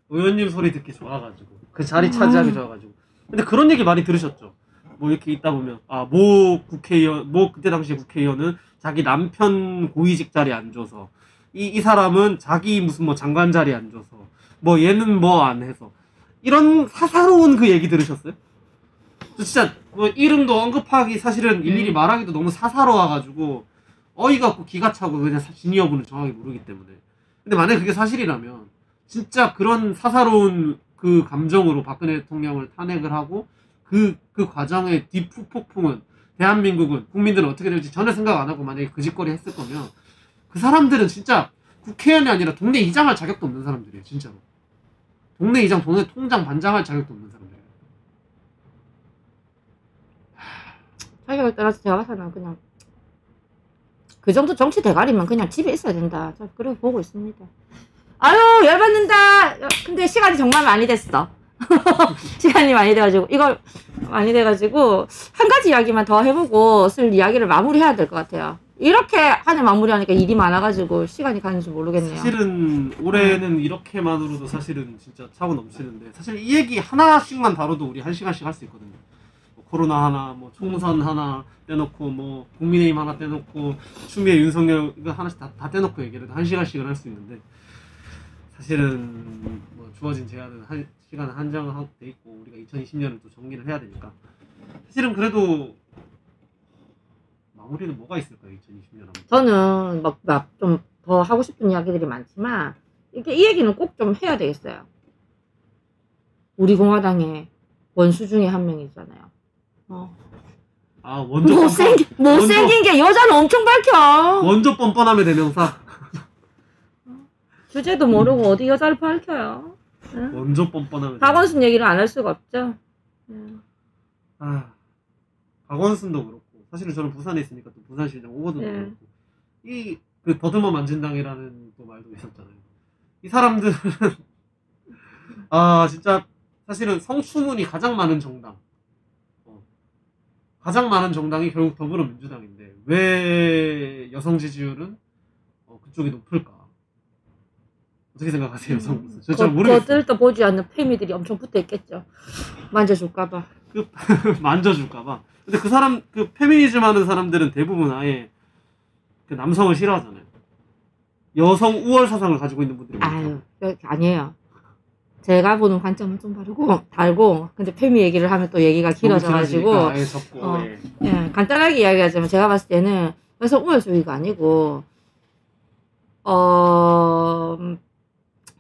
의원님 소리 듣기 좋아가지고 그 자리 차지하기 좋아가지고. 근데 그런 얘기 많이 들으셨죠? 뭐 이렇게 있다 보면 그때 당시 국회의원은 자기 남편 고위직 자리 안 줘서 이 사람은 자기 무슨 뭐 장관 자리 안 줘서 뭐 얘는 뭐 안 해서 이런 사사로운 그 얘기 들으셨어요? 진짜 뭐 이름도 언급하기 사실은 일일이 말하기도 너무 사사로워가지고 어이가 없고 기가 차고 그냥 진위 여부는 정확히 모르기 때문에. 근데 만약에 그게 사실이라면 진짜 그런 사사로운 그 감정으로 박근혜 대통령을 탄핵을 하고 그 과정의 뒷폭풍은 대한민국은 국민들은 어떻게 될지 전혀 생각 안 하고 만약에 그 짓거리 했을 거면 그 사람들은 진짜 국회의원이 아니라 동네 이장할 자격도 없는 사람들이에요. 진짜로. 동네 이장, 동네 통장, 반장할 자격도 없는 사람들이에요. 자격을 떠나서 제가 봐서는 그냥 그 정도 정치 대가리면 그냥 집에 있어야 된다. 저 그렇게 보고 있습니다. 아유 열받는다. 근데 시간이 정말 많이 됐어. 시간이 많이 돼가지고 이걸 많이 돼가지고 한 가지 이야기만 더 해보고 슬 이야기를 마무리해야 될 것 같아요. 이렇게 한 해 마무리하니까 일이 많아가지고 시간이 가는지 모르겠네요. 사실은 올해는 이렇게만으로도 사실은 진짜 차고 넘치는데 사실 이 얘기 하나씩만 다뤄도 우리 1시간씩 할 수 있거든요. 뭐 코로나 하나, 뭐 총선 하나 떼놓고 뭐 국민의힘 하나 떼놓고 추미애 윤석열 이거 하나씩 다 떼놓고 얘기를 해도 1시간씩은 할 수 있는데 사실은 뭐 주어진 제한은 시간은 한정돼 있고 우리가 2020년을 또 정리를 해야 되니까 사실은 그래도 마무리는 뭐가 있을까요? 2020년 하면 저는 막 좀 더 하고 싶은 이야기들이 많지만 이 얘기는 꼭 좀 해야 되겠어요. 우리 공화당의 원수 중에 한 명이잖아요. 먼저 못생긴 게 여자는 엄청 밝혀. 먼저 뻔뻔함의 대명사. 주제도 모르고 어디 여자를 밝혀요. 응? 먼저 뻔뻔함의 박원순 얘기를 안 할 수가 없죠. 박원순도 그렇고 사실은 저는 부산에 있으니까 또 부산시장 오거든요. 네. 이 그 더듬어 만진당이라는 또 말도 있었잖아요. 이 사람들은 진짜 사실은 성추문이 가장 많은 정당, 가장 많은 정당이 결국 더불어민주당인데 왜 여성 지지율은 그쪽이 높을까? 어떻게 생각하세요, 여성분? 저 잘 모르겠어요. 거들떠 보지 않는 페미들이 엄청 붙어 있겠죠. 만져줄까봐. 만져줄까봐. 근데 그 사람, 그 페미니즘 하는 사람들은 대부분 아예 그 남성을 싫어하잖아요. 여성 우월 사상을 가지고 있는 분들이 많죠. 아니에요. 제가 보는 관점은 좀 다르고, 근데 페미 얘기를 하면 또 얘기가 길어져가지고, 아예 접고, 예, 간단하게 이야기하자면 제가 봤을 때는 여성 우월주의가 아니고,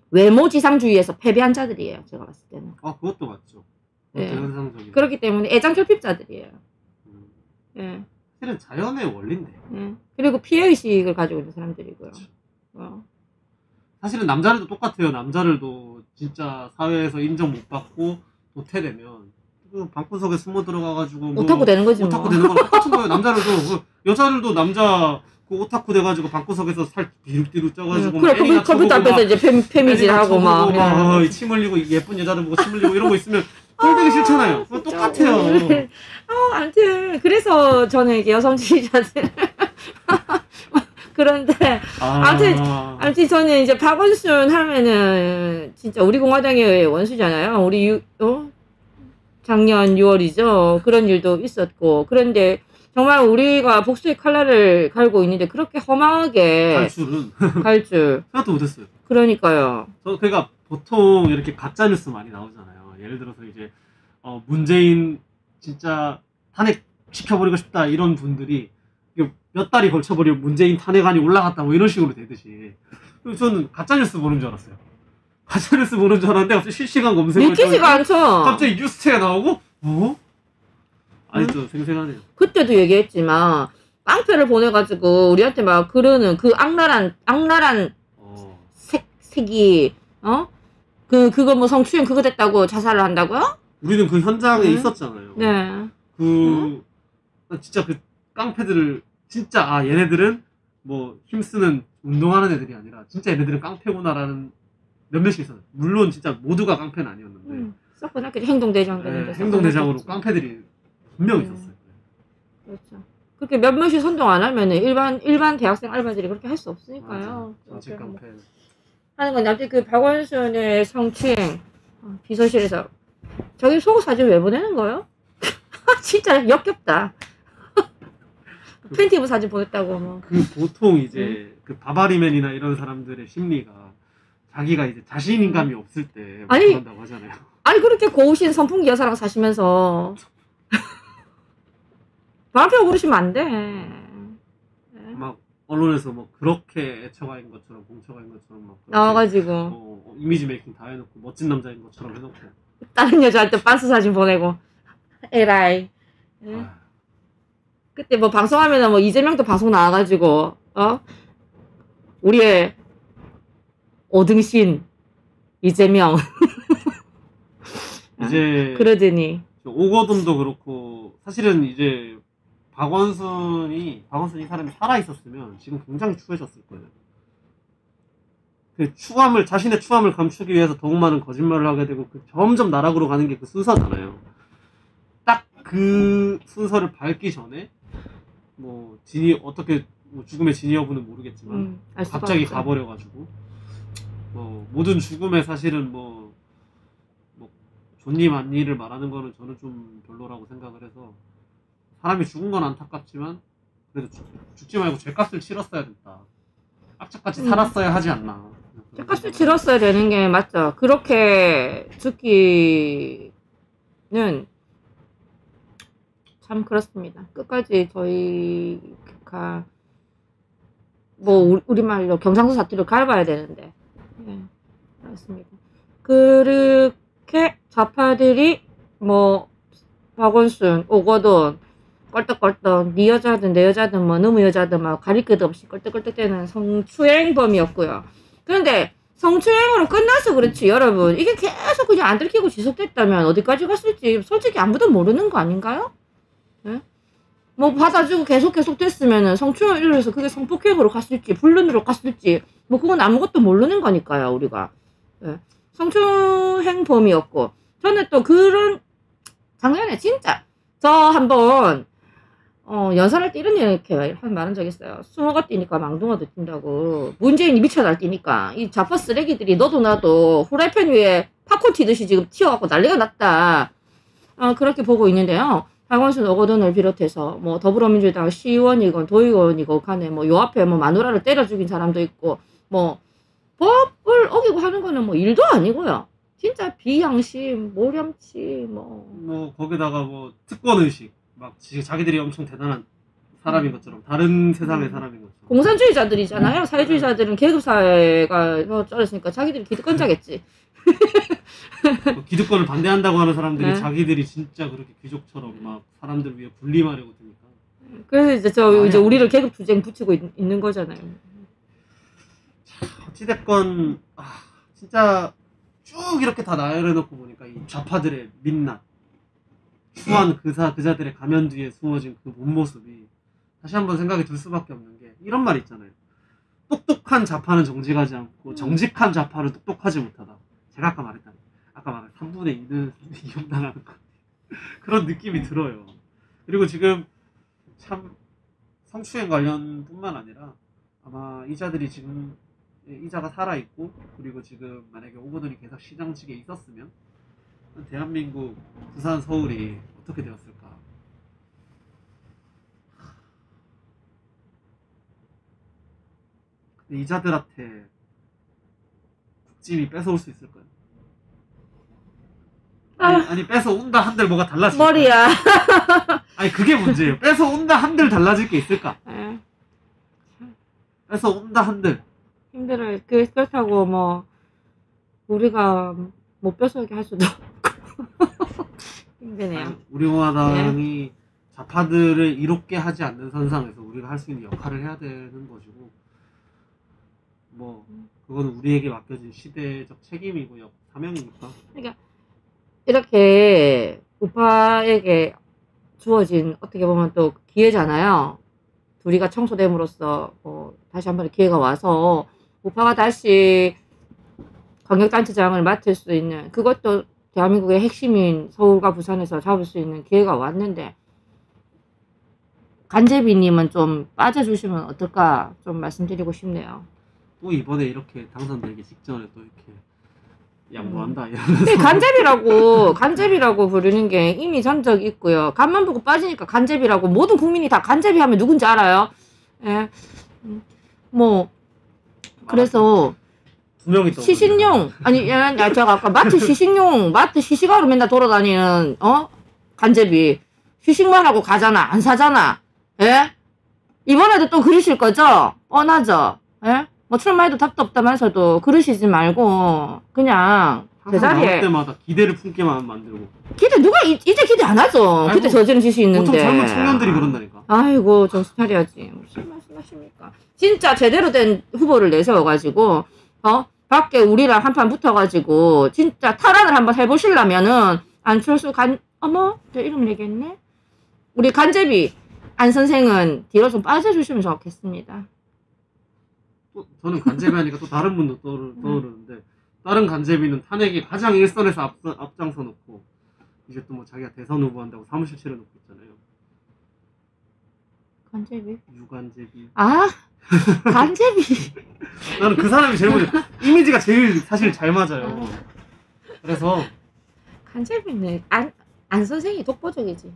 외모지상주의에서 패배한 자들이에요. 제가 봤을 때는. 그것도 맞죠. 예. 현상적인. 그렇기 때문에 애장결핍자들이에요. 예. 사실은 자연의 원리인데. 예. 그리고 피해의식을 가지고 있는 사람들이고요. 사실은 남자들도 똑같아요. 남자들도 진짜 사회에서 인정 못 받고 도태되면 그 방구석에 숨어 들어가가지고 오타쿠 되는 거지 오타쿠 뭐. 되는 거랑 똑같은 거예요. 남자들도 여자들도 남자 그 오타쿠 돼가지고 방구석에서 살 뒤룩뒤룩 쪄가지고 그래 컴퓨터 앞에서 이제 페미질하고 막 침 흘리고 예쁜 여자들 보고 침 흘리고 이런 거 있으면 꼴보기 싫잖아요. 그거 똑같아요. 아무튼 그래서 저는 이게 여성 지지자들 그런데 아무튼 저는 이제 박원순 하면은 진짜 우리 공화당의 원수잖아요. 우리 작년 6월이죠. 그런 일도 있었고 그런데 정말 우리가 복수의 칼날을 갈고 있는데 그렇게 험하게 갈 줄 생각도 못했어요. 그러니까요. 그러니까 보통 이렇게 가짜 뉴스 많이 나오잖아요. 예를 들어서 이제 문재인 진짜 탄핵 시켜버리고 싶다 이런 분들이 몇 달이 걸쳐버리면 문재인 탄핵안이 올라갔다 뭐 이런 식으로 되듯이 저는 가짜뉴스 보는 줄 알았어요. 가짜뉴스 보는 줄 알았는데 갑자기 실시간 검색을 믿기지가 않죠. 갑자기 뉴스에 나오고 아니 좀 생생하네요. 그때도 얘기했지만 깡패를 보내가지고 우리한테 막 그러는 그 악랄한 색이 그거 뭐 성추행 그거 됐다고 자살을 한다고요? 우리는 그 현장에 있었잖아요. 네. 진짜 그 깡패들을 진짜 얘네들은 뭐 힘쓰는 운동하는 애들이 아니라 진짜 얘네들은 깡패구나라는 몇몇이 있었어요. 물론 진짜 모두가 깡패는 아니었는데 썩고 났겠죠. 행동대장 되는데 행동대장으로 깡패들이 분명 있었어요. 그렇죠. 그렇게 몇몇이 선동 안 하면은 일반 대학생 알바들이 그렇게 할 수 없으니까요. 정치 깡패 하는 건데 아무튼 그 박원순의 성추행 비서실에서 저기 속옷 사진 왜 보내는 거예요? 진짜 역겹다. 팬티 입은 사진 보냈다고 뭐. 보통 이제 그 바바리맨이나 이런 사람들의 심리가 자기가 이제 자신감이 없을 때 그런다고 하잖아요. 아니 그렇게 고우신 선풍기 여사랑 사시면서 마음대로 그러시면 안 돼. 막 언론에서 뭐 그렇게 애처가인 것처럼 공처가인 것처럼 막 나와가지고 이미지 메이킹 다 해놓고 멋진 남자인 것처럼 해놓고 다른 여자한테 빤스 사진 보내고 에라이. 그때 뭐 방송하면은 뭐 이재명도 방송 나와가지고 우리의 오등신 이재명 이제 그러더니 오거돈도 그렇고 사실은 이제 박원순이 사람이 살아 있었으면 지금 굉장히 추해졌을 거예요. 그 자신의 추함을 감추기 위해서 더욱 많은 거짓말을 하게 되고 점점 나락으로 가는 게 그 순서잖아요. 딱 그 순서를 밟기 전에 뭐 진이 어떻게 뭐 죽음의 진위 여부는 모르겠지만 알 수가 갑자기 없죠. 가버려가지고 모든 죽음에 사실은 뭐 좋니 많니를 말하는 거는 저는 좀 별로라고 생각을 해서 사람이 죽은 건 안타깝지만 그래도 죽지 말고 죄값을 치렀어야 됐다. 악착같이 살았어야 하지 않나. 죄값을 치렀어야 되는 게 맞죠. 그렇게 죽기는 참 그렇습니다. 끝까지 저희가 뭐 우리말로 경상도 사투리를 갈아봐야 되는데 그렇습니다. 그렇게 좌파들이 뭐 박원순, 오거돈 껄떡껄떡 네 여자든 내 여자든 뭐 너무 여자든 막 가릴 것 없이 껄떡껄떡대는 성추행범이었고요. 그런데 성추행으로 끝나서 그렇지 여러분 이게 계속 그냥 안 들키고 지속됐다면 어디까지 갔을지 솔직히 아무도 모르는 거 아닌가요? 네? 뭐 받아주고 계속 됐으면은 성추행으로 해서 그게 성폭행으로 갔을지 불륜으로 갔을지 뭐 그건 아무것도 모르는 거니까요 우리가. 네. 성추행범이었고 저는 또 그런 작년에 진짜 저 한번 연설할 때 이런 이렇게 한 말한 적 있어요. 숭어가 뛰니까 망둥어도 뛴다고. 문재인이 미쳐 날뛰니까 이 좌파 쓰레기들이 너도 나도 후라이팬 위에 팝콘 튀듯이 지금 튀어갖고 난리가 났다. 그렇게 보고 있는데요. 박원순 오거돈을 비롯해서 뭐 더불어민주당 시의원이건 도의원이건 간에 뭐 요 앞에 뭐 마누라를 때려 죽인 사람도 있고 뭐 법을 어기고 하는 거는 뭐 일도 아니고요. 진짜 비양심, 모렴치 뭐 거기다가 뭐 특권 의식 막 자기들이 엄청 대단한 사람인 것처럼 다른 세상의 사람인 것처럼 공산주의자들이잖아요. 사회주의자들은 계급사회가 쩔었으니까 자기들이 기득권자겠지. 기득권을 반대한다고 하는 사람들이 네. 자기들이 진짜 그렇게 귀족처럼 막 사람들 위해 군림하려고 드니까. 그래서 이제 우리를 계급 투쟁 붙이고 있는 거잖아요. 어찌됐건 진짜 쭉 이렇게 다 나열해놓고 보니까 이 좌파들의 민낯, 추한 그자들의 가면 뒤에 숨어진 그 본 모습이 다시 한번 생각이 들 수밖에 없는 게 이런 말 있잖아요. 똑똑한 좌파는 정직하지 않고 정직한 좌파는 똑똑하지 못하다. 제가 아까 말한 3분의 2는 이용당하는 것 그런 느낌이 들어요. 그리고 지금 참 성추행 관련뿐만 아니라 아마 이자들이 지금 이자가 살아있고 그리고 지금 만약에 오거돈이 계속 시장직에 있었으면 대한민국 부산 서울이 어떻게 되었을까. 근데 이자들한테 국짐이 뺏어올 수 있을까요? 아니 뺏어온다 한들 뭐가 달라질까? 머리야. 아니 그게 문제예요. 뺏어온다 한들 달라질 게 있을까? 뺏어온다 한들 힘들어요. 그렇다고 뭐 우리가 못 뺏어오게 할 수도 없고 힘드네요. 아니, 우리 공화당이 좌파들을 이롭게 하지 않는 선상에서 우리가 할 수 있는 역할을 해야 되는 것이고 뭐 그건 우리에게 맡겨진 시대적 책임이고요. 사명이니까. 그러니까 이렇게 우파에게 주어진 어떻게 보면 또 기회잖아요. 우리가 청소됨으로써 다시 한번 기회가 와서 우파가 다시 광역단체장을 맡을 수 있는 그것도 대한민국의 핵심인 서울과 부산에서 잡을 수 있는 기회가 왔는데 간제비님은 좀 빠져주시면 어떨까 좀 말씀드리고 싶네요. 또 이번에 이렇게 당선되기 직전에 또 이렇게 양보한다 이러면서 간제비라고 부르는 게 이미 전적이 있고요. 간만 보고 빠지니까 간제비라고 모든 국민이 다 간제비 하면 누군지 알아요. 예. 뭐 그래서 두 명이 또 시식용 제가 아까 마트 시식하러 맨날 돌아다니는 간제비 시식만 하고 가잖아. 안 사잖아. 예? 이번에도 또 그러실 거죠? 뻔하죠? 예? 뭐 출마해도 답도 없다면서도 그러시지 말고 그냥 제자리에 나올 때마다 기대를 품게만 만들고 기대 누가 이제 기대 안 하죠. 그때 저지른 짓이 있는데 보통 젊은 청년들이 그런다니까. 아이고 정신 차려야지. 무슨 말씀하십니까? 진짜 제대로 된 후보를 내세워가지고 밖에 우리랑 한판 붙어가지고 진짜 탈환을 한번 해보시려면은 안철수 내 이름 얘기했네. 우리 간제비 안 선생은 뒤로 좀 빠져주시면 좋겠습니다. 또 저는 간제비 하니까 또 다른 분도 떠오르는데 다른 간제비는 탄핵이 가장 일선에서 앞장서 놓고 이제 또 뭐 자기가 대선 후보 한다고 사무실 차려놓고 있잖아요. 간제비? 유관제비. 아, 간제비. 나는 그 사람이 제일 먼저 이미지가 제일 사실 잘 맞아요. 그래서 간제비는 안 선생이 독보적이지.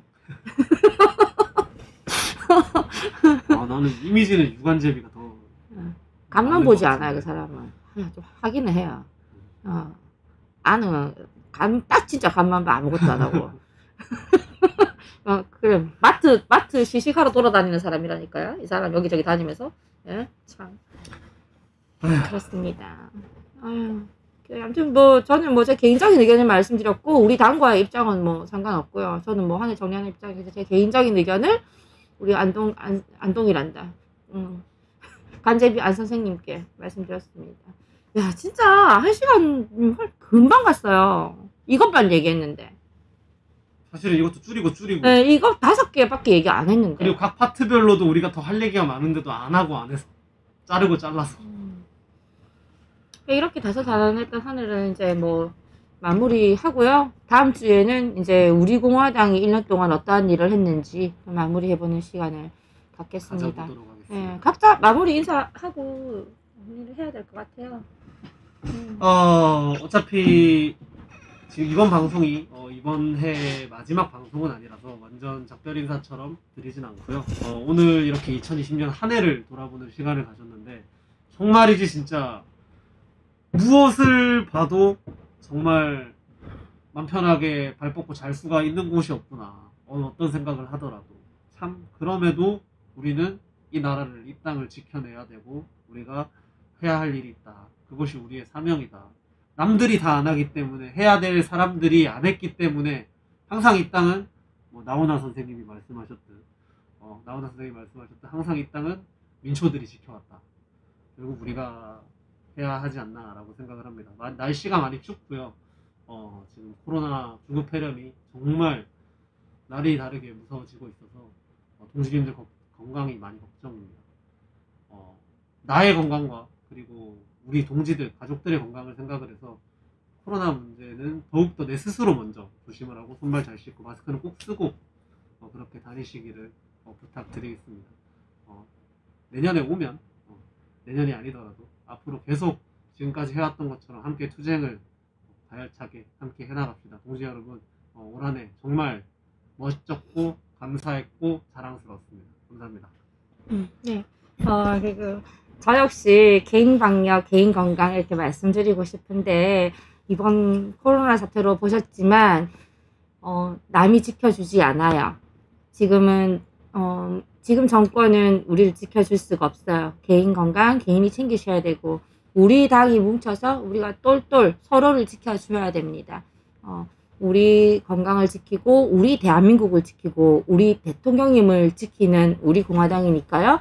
나는 이미지는 유관제비가 더 간만 맞는 보지 것 않아요, 같은데. 그 사람은. 좀 확인을 해요. 나는 딱 진짜 간만 봐 아무것도 안 하고. 그래 마트 시식하러 돌아다니는 사람이라니까요. 이 사람 여기저기 다니면서. 예, 참 그렇습니다. 아유, 아무튼 뭐 저는 뭐 제 개인적인 의견을 말씀드렸고 우리 당과의 입장은 뭐 상관없고요. 저는 뭐 한 해 정리하는 입장에서 제 개인적인 의견을 우리 안동이란다. 간제비 안 선생님께 말씀드렸습니다. 야 진짜 1시간 금방 갔어요. 이것만 얘기했는데. 사실은 이것도 줄이고 네, 이거 5개밖에 얘기 안 했는데. 그리고 각 파트별로도 우리가 더 할 얘기가 많은데도 안 하고 안 해서 자르고 잘라서 이렇게 다소다난했던 한 해를 이제 뭐 마무리하고요. 다음 주에는 이제 우리 공화당이 1년 동안 어떠한 일을 했는지 마무리해보는 시간을 갖겠습니다. 가져보도록 하겠습니다. 네, 각자 마무리 인사하고 마무리를 해야 될 것 같아요. 어차피 지금 이번 방송이 이번 해 마지막 방송은 아니라서 완전 작별 인사처럼 드리진 않고요. 오늘 이렇게 2020년 한 해를 돌아보는 시간을 가졌는데 정말이지 진짜 무엇을 봐도 정말 맘 편하게 발 뻗고 잘 수가 있는 곳이 없구나. 어떤 생각을 하더라도 참 그럼에도 우리는 이 나라를 이 땅을 지켜내야 되고 우리가 해야 할 일이 있다. 그것이 우리의 사명이다. 남들이 다 안 하기 때문에 해야 될 사람들이 안 했기 때문에 항상 이 땅은 뭐 나훈아 선생님이 말씀하셨듯 항상 이 땅은 민초들이 지켜왔다. 결국 우리가 해야 하지 않나라고 생각을 합니다. 날씨가 많이 춥고요. 지금 코로나 중국 폐렴이 정말 날이 다르게 무서워지고 있어서 동지님들 건강이 많이 걱정입니다. 나의 건강과 그리고 우리 동지들, 가족들의 건강을 생각을 해서 코로나 문제는 더욱더 내 스스로 먼저 조심을 하고 손발 잘 씻고 마스크는 꼭 쓰고 그렇게 다니시기를 부탁드리겠습니다. 내년에 오면 내년이 아니더라도 앞으로 계속 지금까지 해왔던 것처럼 함께 투쟁을 가열차게 함께 해나갑시다. 동지 여러분, 올 한 해 정말 멋졌고 감사했고 자랑스러웠습니다. 감사합니다. 네. 그리고 저 역시 개인 방역, 개인 건강 이렇게 말씀드리고 싶은데 이번 코로나 사태로 보셨지만 남이 지켜주지 않아요. 지금 정권은 우리를 지켜줄 수가 없어요. 개인 건강 개인이 챙기셔야 되고 우리 당이 뭉쳐서 우리가 똘똘 서로를 지켜줘야 됩니다. 우리 건강을 지키고 우리 대한민국을 지키고 우리 대통령님을 지키는 우리 공화당이니까요.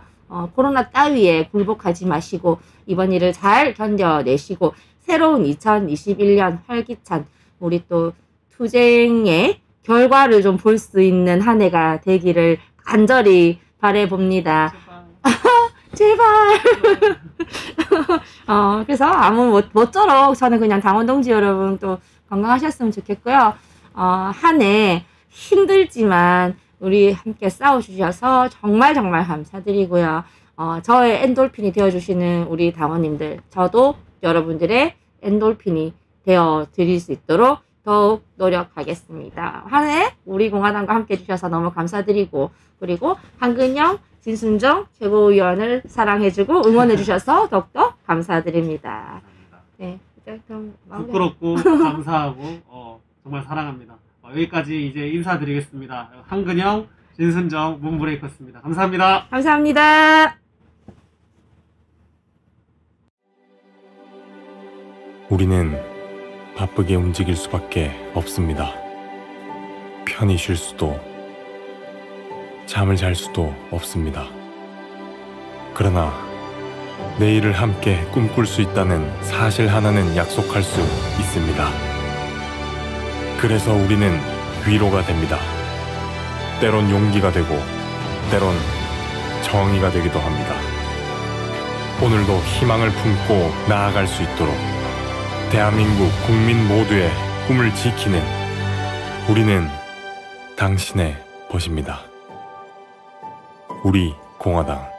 코로나 따위에 굴복하지 마시고 이번 일을 잘 견뎌내시고 새로운 2021년 활기찬 우리 또 투쟁의 결과를 좀 볼 수 있는 한 해가 되기를 간절히 바라봅니다. 제발. 그래서 모쪼록 저는 그냥 당원동지 여러분 또 건강하셨으면 좋겠고요. 한 해 힘들지만 우리 함께 싸워주셔서 정말 감사드리고요. 저의 엔돌핀이 되어주시는 우리 당원님들, 저도 여러분들의 엔돌핀이 되어드릴 수 있도록 더욱 노력하겠습니다. 한 해 우리 공화당과 함께 해주셔서 너무 감사드리고 그리고 한근영, 진순정 최고위원을 사랑해주고 응원해주셔서 더욱더 감사드립니다. 네, 이제 그럼 부끄럽고 감사하고 정말 사랑합니다. 여기까지 이제 인사드리겠습니다. 한근영, 진순정, 문브레이커스입니다. 감사합니다. 감사합니다. 우리는 바쁘게 움직일 수밖에 없습니다. 편히 쉴 수도, 잠을 잘 수도 없습니다. 그러나 내일을 함께 꿈꿀 수 있다는 사실 하나는 약속할 수 있습니다. 그래서 우리는 위로가 됩니다. 때론 용기가 되고 때론 정의가 되기도 합니다. 오늘도 희망을 품고 나아갈 수 있도록 대한민국 국민 모두의 꿈을 지키는 우리는 당신의 벗입니다. 우리 공화당.